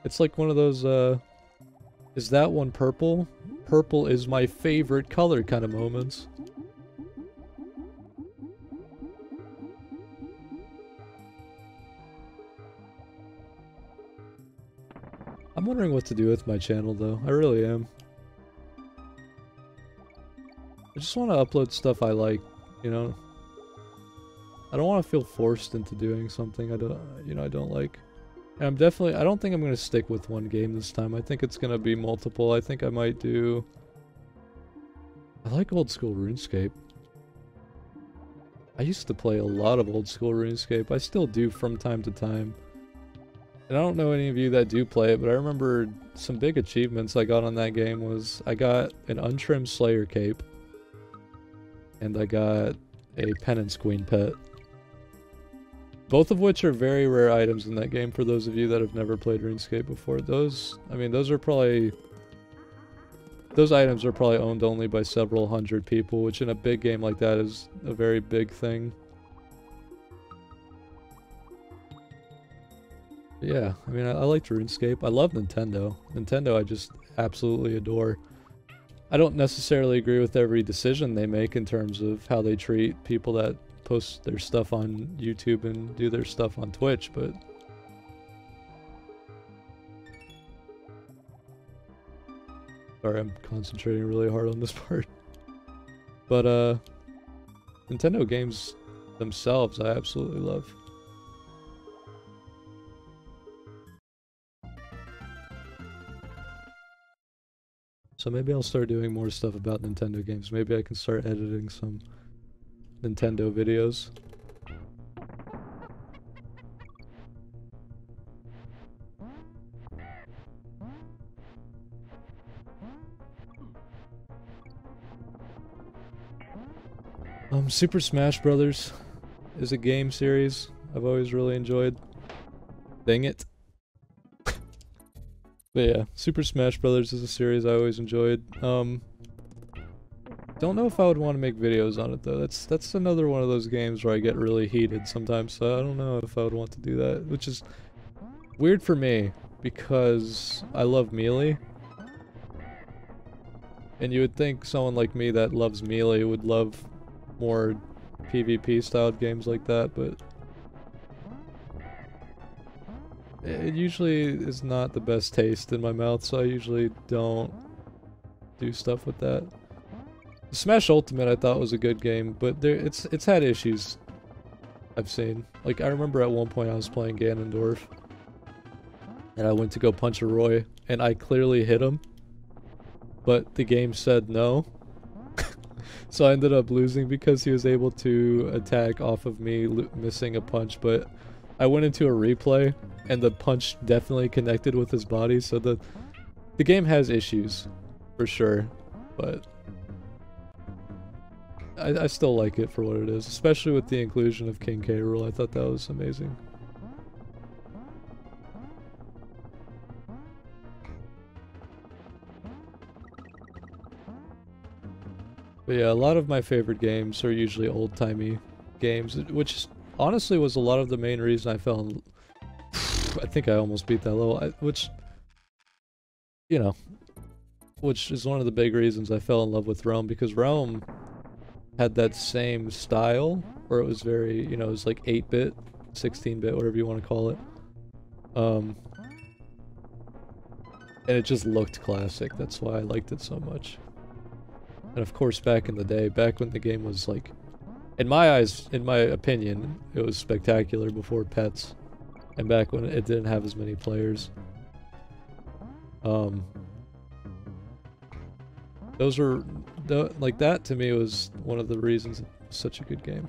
Speaker 1: It's like one of those, is that one purple? Purple is my favorite color kind of moments. I'm wondering what to do with my channel though, I really am. I just want to upload stuff I like, you know? I don't want to feel forced into doing something I don't like. And I don't think I'm going to stick with one game this time. I think it's going to be multiple. I think I might do... I like old school RuneScape. I used to play a lot of old school RuneScape. I still do from time to time. And I don't know any of you that do play it, but I remember some big achievements I got on that game was I got an untrimmed Slayer cape. And I got a Penance Queen pet. Both of which are very rare items in that game for those of you that have never played RuneScape before. Those items are probably owned only by several hundred people, which in a big game like that is a very big thing. But yeah, I liked RuneScape. I love Nintendo. Nintendo I just absolutely adore. I don't necessarily agree with every decision they make in terms of how they treat people that post their stuff on YouTube and do their stuff on Twitch, but sorry, I'm concentrating really hard on this part. But Nintendo games themselves I absolutely love. So maybe I'll start doing more stuff about Nintendo games. Maybe I can start editing some Nintendo videos. Super Smash Brothers is a game series I've always really enjoyed. Dang it. But yeah, Super Smash Brothers is a series I always enjoyed. Don't know if I would want to make videos on it though. That's another one of those games where I get really heated sometimes, so I don't know if I would want to do that, which is weird for me because I love Melee. And you would think someone like me that loves Melee would love more PvP styled games like that, but it usually is not the best taste in my mouth, so I usually don't do stuff with that. Smash Ultimate I thought was a good game, but it's had issues I've seen. Like, I remember at one point I was playing Ganondorf, and I went to go punch a Roy, and I clearly hit him, but the game said no. So I ended up losing because he was able to attack off of me missing a punch, but I went into a replay, and the punch definitely connected with his body, so the game has issues, for sure, but I still like it for what it is, especially with the inclusion of King K. Rool. I thought that was amazing. But yeah, a lot of my favorite games are usually old-timey games, which honestly was a lot of the main reason I fell in... I think I almost beat that level, which, you know, which is one of the big reasons I fell in love with Realm, because Realm had that same style, where it was very, you know, it was like 8-bit, 16-bit, whatever you want to call it. And it just looked classic, that's why I liked it so much. And of course, back in the day, back when the game was like, in my eyes, in my opinion, it was spectacular before pets. And back when it didn't have as many players. Those were, like that to me was one of the reasons it was such a good game.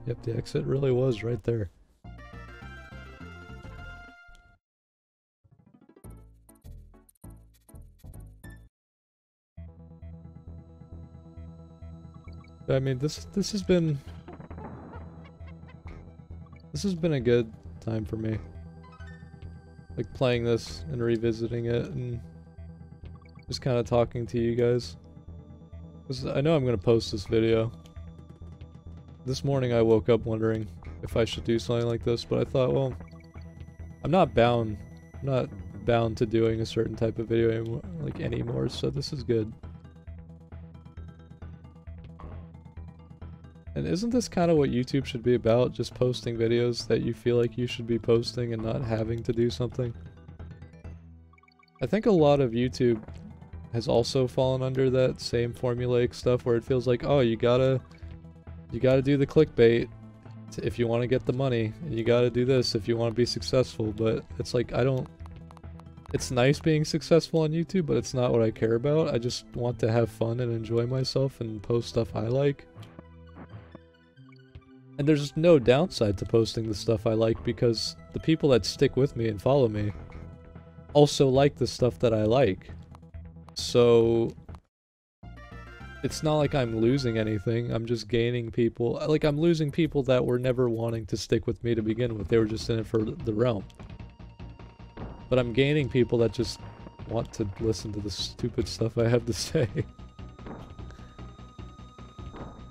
Speaker 1: Yep, the exit really was right there. I mean, this has been a good time for me. Like playing this and revisiting it and just kind of talking to you guys. 'Cause I know I'm gonna post this video. This morning I woke up wondering if I should do something like this, but I thought, well, I'm not bound to doing a certain type of video anymore, so this is good. And isn't this kind of what YouTube should be about? Just posting videos that you feel like you should be posting and not having to do something? I think a lot of YouTube has also fallen under that same formulaic stuff where it feels like, oh, you gotta do the clickbait if you want to get the money, and you gotta do this if you want to be successful, but it's like, it's nice being successful on YouTube, but it's not what I care about. I just want to have fun and enjoy myself and post stuff I like. And there's no downside to posting the stuff I like, because the people that stick with me and follow me also like the stuff that I like. So it's not like I'm losing anything, I'm just gaining people. Like, I'm losing people that were never wanting to stick with me to begin with, they were just in it for the realm. But I'm gaining people that just want to listen to the stupid stuff I have to say.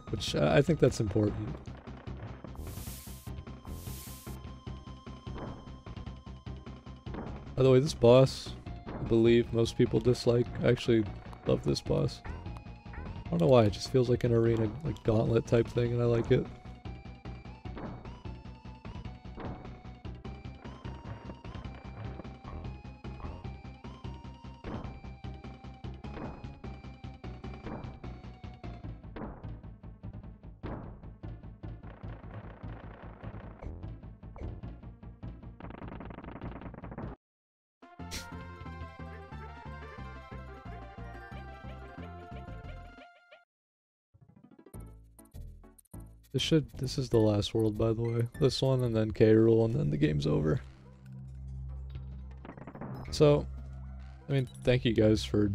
Speaker 1: Which, I think that's important. By the way, this boss, I believe most people dislike. I actually love this boss. I don't know why, it just feels like an arena, like gauntlet type thing, and I like it. This is the last world, by the way. This one, and then K. Rool, and then the game's over. So, I mean, thank you guys for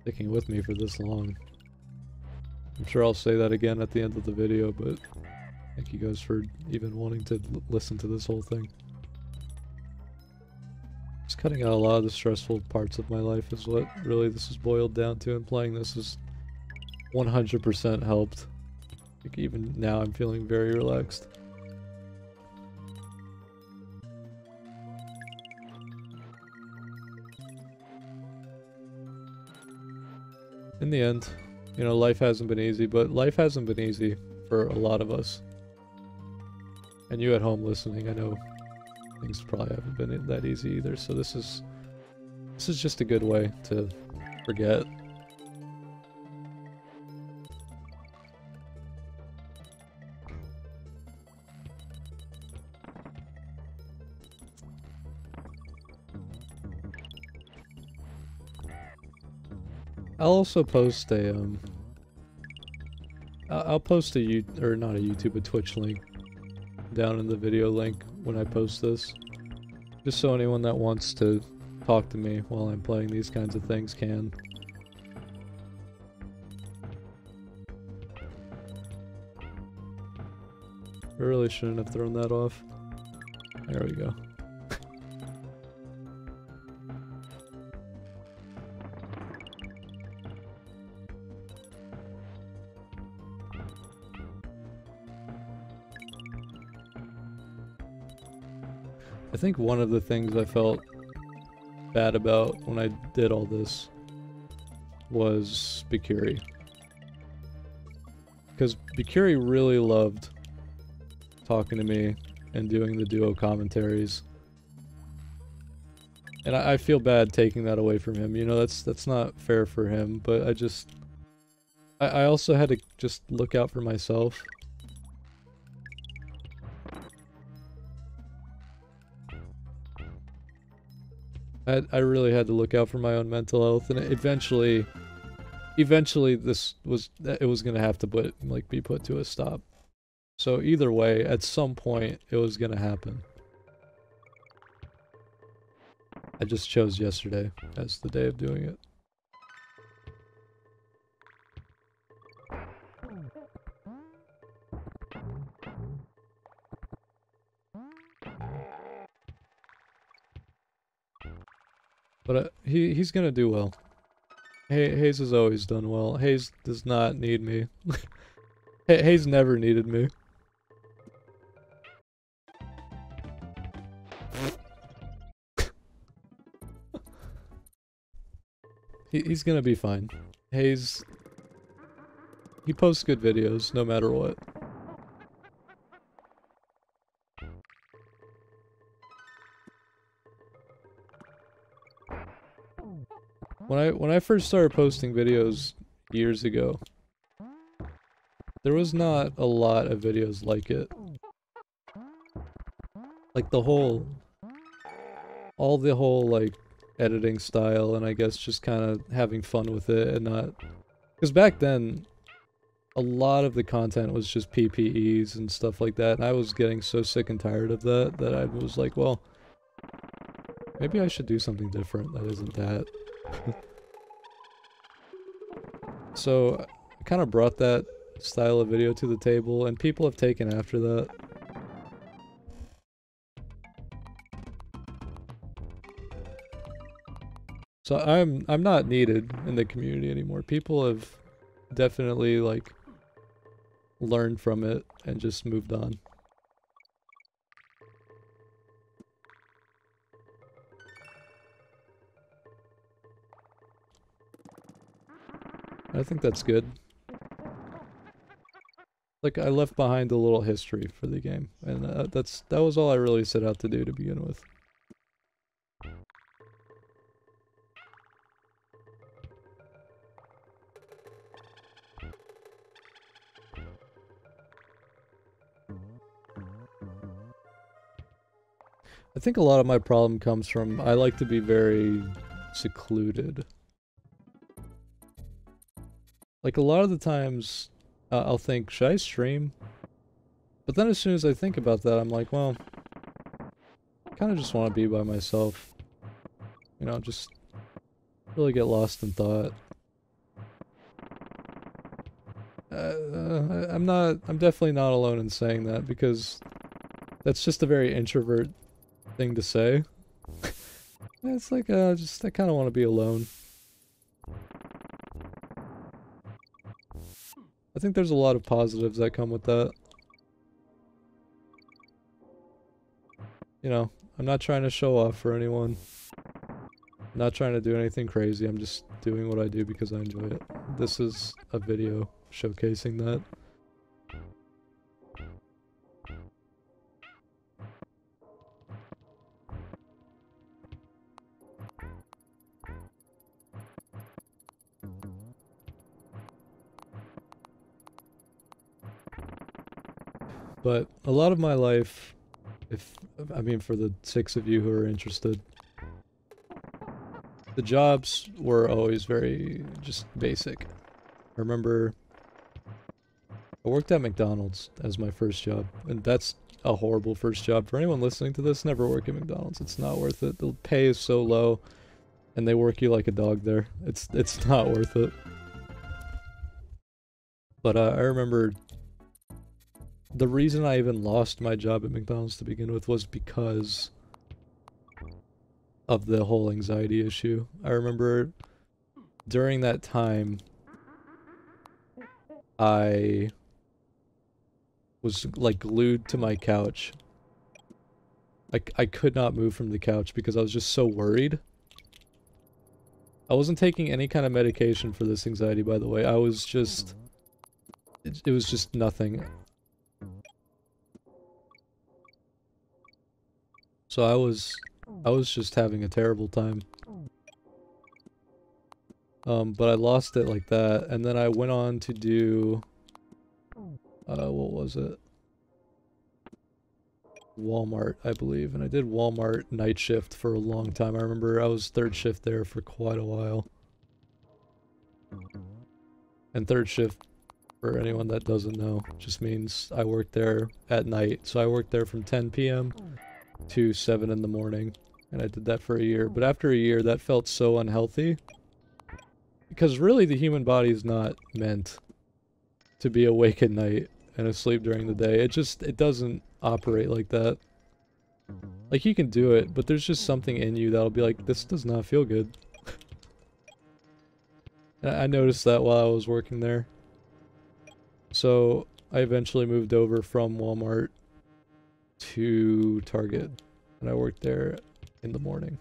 Speaker 1: sticking with me for this long. I'm sure I'll say that again at the end of the video, but thank you guys for even wanting to listen to this whole thing. Just cutting out a lot of the stressful parts of my life is what really this is boiled down to, and playing this has 100% helped. Like, even now I'm feeling very relaxed. In the end, you know, life hasn't been easy, but life hasn't been easy for a lot of us. And you at home listening, I know things probably haven't been that easy either, so this is just a good way to forget. I'll also post a I'll post a or not a YouTube, a Twitch link down in the video link when I post this, just so anyone that wants to talk to me while I'm playing these kinds of things can. I really shouldn't have thrown that off. There we go. I think one of the things I felt bad about when I did all this was Bikuri. Because Bikuri really loved talking to me and doing the duo commentaries. And I feel bad taking that away from him. You know, that's not fair for him, but I also had to just look out for myself. I really had to look out for my own mental health, and eventually this was, it was gonna have to be put to a stop. So either way, at some point, it was gonna happen. I just chose yesterday as the day of doing it. But he's gonna do well. Hayes has always done well. Hayes does not need me. Hayes never needed me. He's gonna be fine. Hayes, he posts good videos no matter what. When I first started posting videos years ago, there was not a lot of videos like it. Like the whole like editing style, and I guess just kind of having fun with it and not, because back then a lot of the content was just PPEs and stuff like that, and I was getting so sick and tired of that that I was like, well, maybe I should do something different that isn't that. So I kind of brought that style of video to the table, and people have taken after that. So I'm not needed in the community anymore. People have definitely like learned from it and just moved on. I think that's good. Like, I left behind a little history for the game, and that was all I really set out to do to begin with. I think a lot of my problem comes from I like to be very secluded. Like, a lot of the times, I'll think, should I stream? But then as soon as I think about that, I'm like, well, I kind of just want to be by myself. You know, just really get lost in thought. I'm definitely not alone in saying that, because that's just a very introvert thing to say. It's like, I kind of want to be alone. I think there's a lot of positives that come with that. You know, I'm not trying to show off for anyone. I'm not trying to do anything crazy, I'm just doing what I do because I enjoy it. This is a video showcasing that. But a lot of my life, I mean for the 6 of you who are interested, the jobs were always very just basic. I remember I worked at McDonald's as my first job, and that's a horrible first job. For anyone listening to this, never work at McDonald's. It's not worth it. The pay is so low, and they work you like a dog there. It's not worth it. But I remember the reason I even lost my job at McDonald's to begin with was because of the whole anxiety issue. I remember during that time, I was like glued to my couch. I could not move from the couch because I was just so worried. I wasn't taking any kind of medication for this anxiety, by the way. I was just... It was just nothing. So I was just having a terrible time. But I lost it like that, and then I went on to do... what was it? Walmart, I believe, and I did Walmart night shift for a long time. I remember I was third shift there for quite a while. And third shift, for anyone that doesn't know, just means I worked there at night. So I worked there from 10 p.m. to 7 in the morning, and I did that for a year. But after a year, that felt so unhealthy, because really the human body is not meant to be awake at night and asleep during the day. It doesn't operate like that. Like, you can do it, but there's just something in you that'll be like, this does not feel good. I noticed that while I was working there. So I eventually moved over from Walmart to Target, and I worked there in the morning.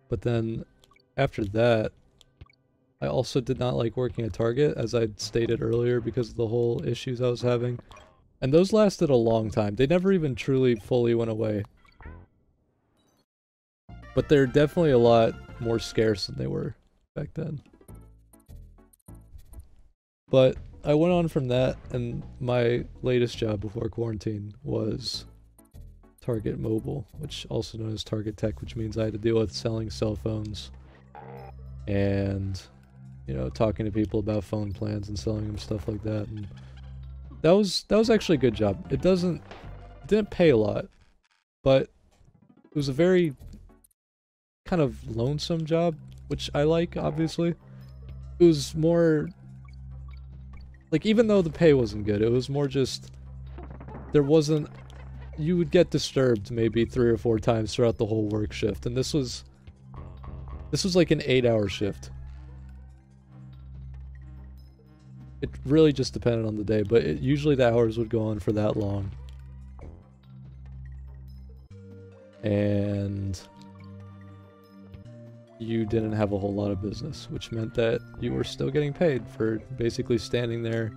Speaker 1: But then after that, I also did not like working at Target, as I'd stated earlier, because of the whole issues I was having. And those lasted a long time. They never even truly fully went away. But they're definitely a lot more scarce than they were back then. But I went on from that, and my latest job before quarantine was Target Mobile, which also known as Target Tech, which means I had to deal with selling cell phones and, you know, talking to people about phone plans and selling them stuff like that. And that was actually a good job. It didn't pay a lot, but it was a very kind of lonesome job, which I like, obviously. It was more like, even though the pay wasn't good, it was more just, there wasn't, you would get disturbed maybe 3 or 4 times throughout the whole work shift, and this was like an 8-hour shift. It really just depended on the day, but usually the hours would go on for that long. And you didn't have a whole lot of business, which meant that you were still getting paid for basically standing there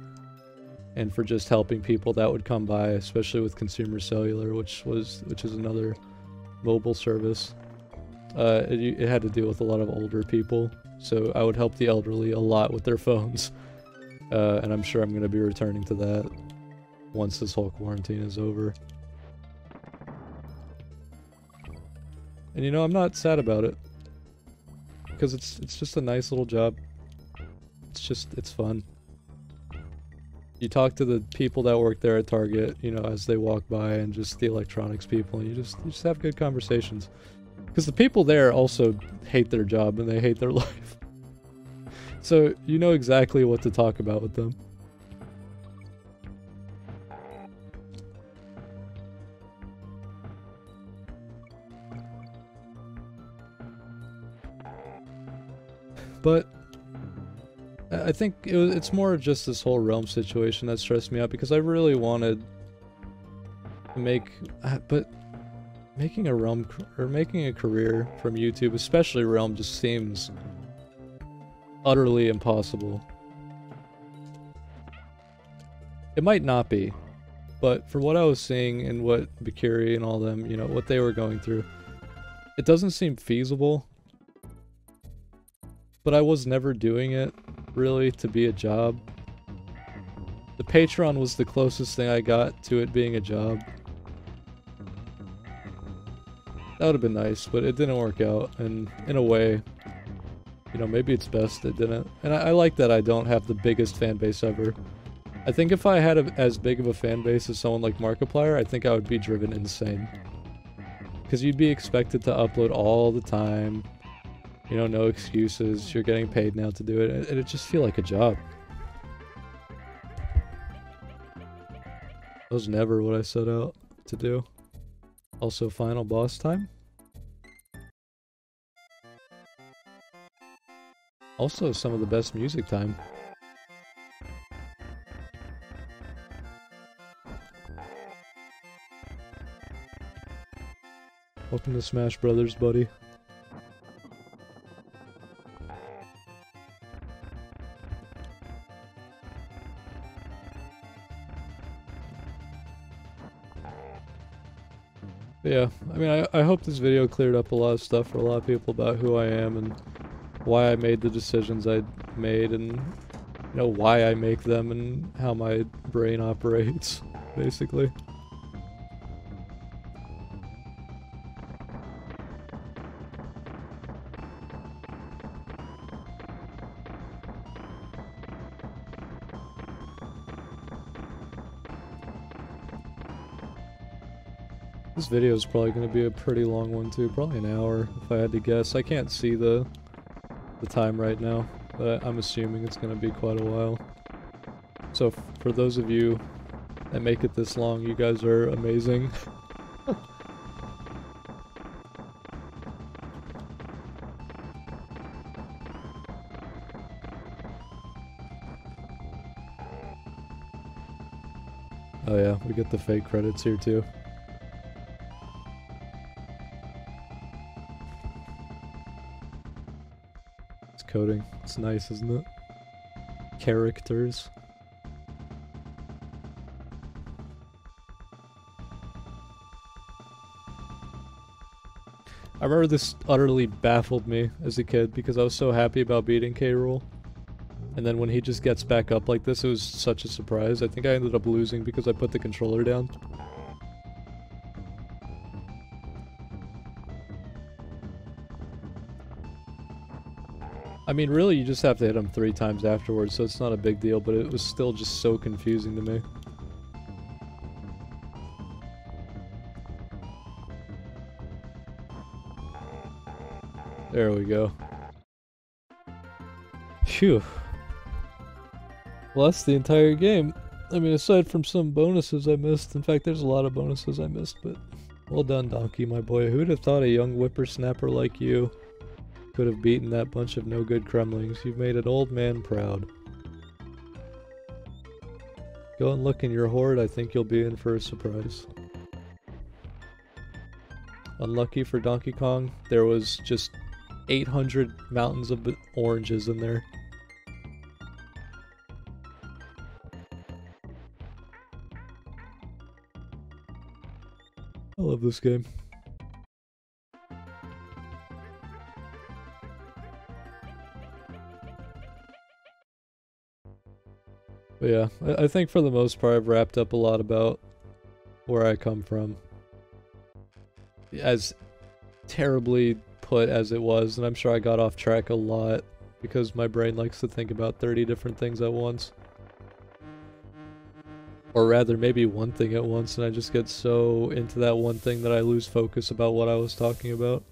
Speaker 1: and for just helping people that would come by, especially with Consumer Cellular, which is another mobile service. It had to deal with a lot of older people, so I would help the elderly a lot with their phones. And I'm sure I'm going to be returning to that once this whole quarantine is over. And you know, I'm not sad about it, because it's just a nice little job. It's fun. You talk to the people that work there at Target, you know, as they walk by, and just the electronics people, and you just have good conversations. Because the people there also hate their job and they hate their life. So you know exactly what to talk about with them. But I think it's more just this whole Realm situation that stressed me out, because I really wanted to make, but making a Realm, or making a career from YouTube, especially Realm, just seems utterly impossible. It might not be, but from what I was seeing and what Bakiri and all them, you know, what they were going through, it doesn't seem feasible. But I was never doing it, really, to be a job. The Patreon was the closest thing I got to it being a job. That would have been nice, but it didn't work out, and in a way, you know, maybe it's best it didn't. And I like that I don't have the biggest fan base ever. I think if I had as big of a fan base as someone like Markiplier, I think I would be driven insane. Because you'd be expected to upload all the time, you know, no excuses, you're getting paid now to do it, and it'd just feel like a job. That was never what I set out to do. Also, final boss time. Also, some of the best music time. Welcome to Smash Brothers, buddy. But yeah, I mean, I hope this video cleared up a lot of stuff for a lot of people about who I am and why I made the decisions I made and, you know, why I make them and how my brain operates, basically. This video is probably going to be a pretty long one too, probably an hour if I had to guess. I can't see the time right now, but I'm assuming it's going to be quite a while. So for those of you that make it this long, you guys are amazing. Oh yeah, we get the fake credits here too. Coding. It's nice, isn't it? Characters. I remember this utterly baffled me as a kid because I was so happy about beating K. Rool. And then when he just gets back up like this, it was such a surprise. I think I ended up losing because I put the controller down. I mean, really, you just have to hit him 3 times afterwards, so it's not a big deal, but it was still just so confusing to me. There we go. Phew. Well, that's the entire game. I mean, aside from some bonuses I missed. In fact, there's a lot of bonuses I missed, but well done, Donkey, my boy. Who'd have thought a young whippersnapper like you could have beaten that bunch of no-good Kremlings? You've made an old man proud. Go and look in your hoard, I think you'll be in for a surprise. Unlucky for Donkey Kong, there was just 800 mountains of oranges in there. I love this game. But yeah, I think for the most part I've wrapped up a lot about where I come from. As terribly put as it was, and I'm sure I got off track a lot because my brain likes to think about 30 different things at once. Or rather, maybe one thing at once, and I just get so into that one thing that I lose focus about what I was talking about.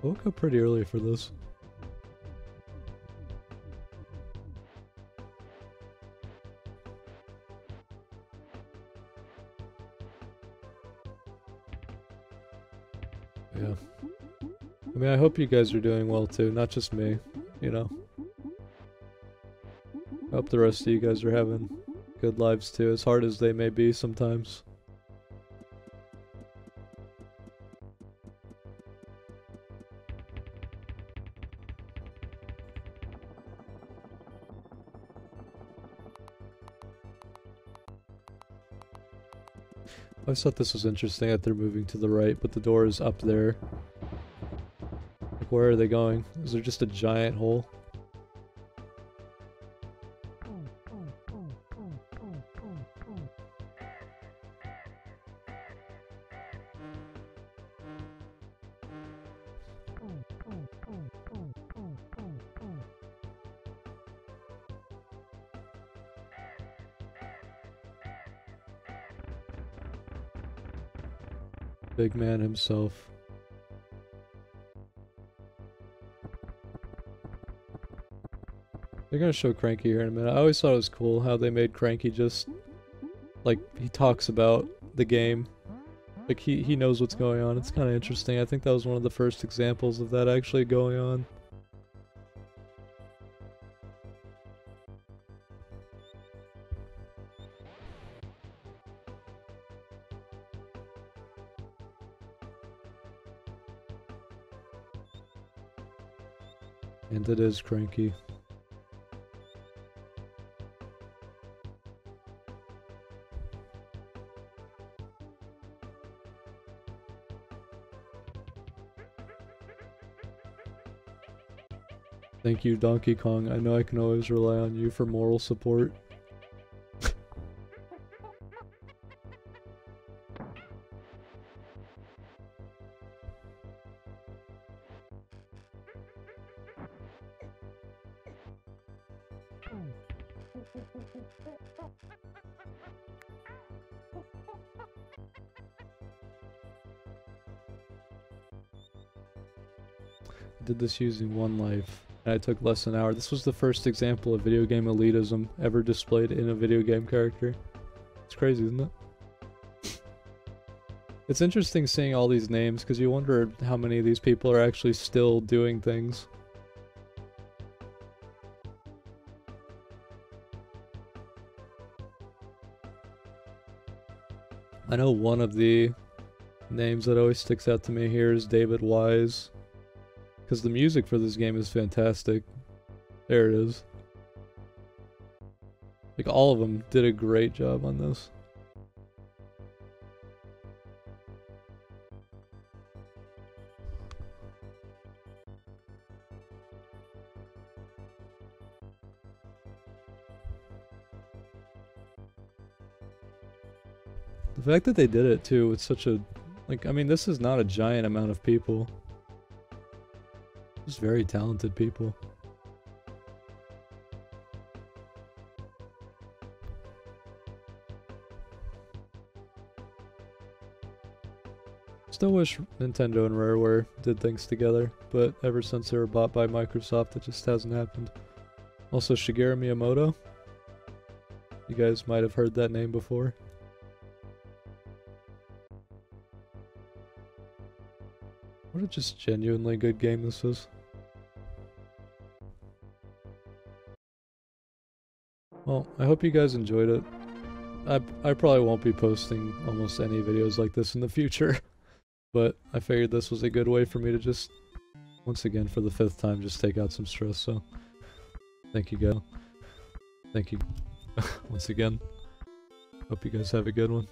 Speaker 1: I woke up pretty early for this. Yeah. I mean, I hope you guys are doing well too, not just me, you know. I hope the rest of you guys are having good lives too, as hard as they may be sometimes. I always thought this was interesting that they're moving to the right, but the door is up there. Like, where are they going? Is there just a giant hole? Big man himself. They're gonna show Cranky here in a minute. I always thought it was cool how they made Cranky just, like, he talks about the game. Like, he knows what's going on. It's kind of interesting. I think that was one of the first examples of that actually going on. And it is Cranky. Thank you, Donkey Kong. I know I can always rely on you for moral support. I did this using one life, and I took less than an hour. This was the first example of video game elitism ever displayed in a video game character. It's crazy, isn't it? It's interesting seeing all these names, because you wonder how many of these people are actually still doing things. I know one of the names that always sticks out to me here is David Wise, because the music for this game is fantastic. There it is. Like, all of them did a great job on this. The fact that they did it too with such a, like, I mean, this is not a giant amount of people. Just very talented people. Still wish Nintendo and Rareware did things together, but ever since they were bought by Microsoft, it just hasn't happened. Also, Shigeru Miyamoto. You guys might have heard that name before. What a just genuinely good game this is. Well, I hope you guys enjoyed it. I probably won't be posting almost any videos like this in the future, but I figured this was a good way for me to just, once again for the 5th time, just take out some stress, so thank you guys. Thank you once again. Hope you guys have a good one.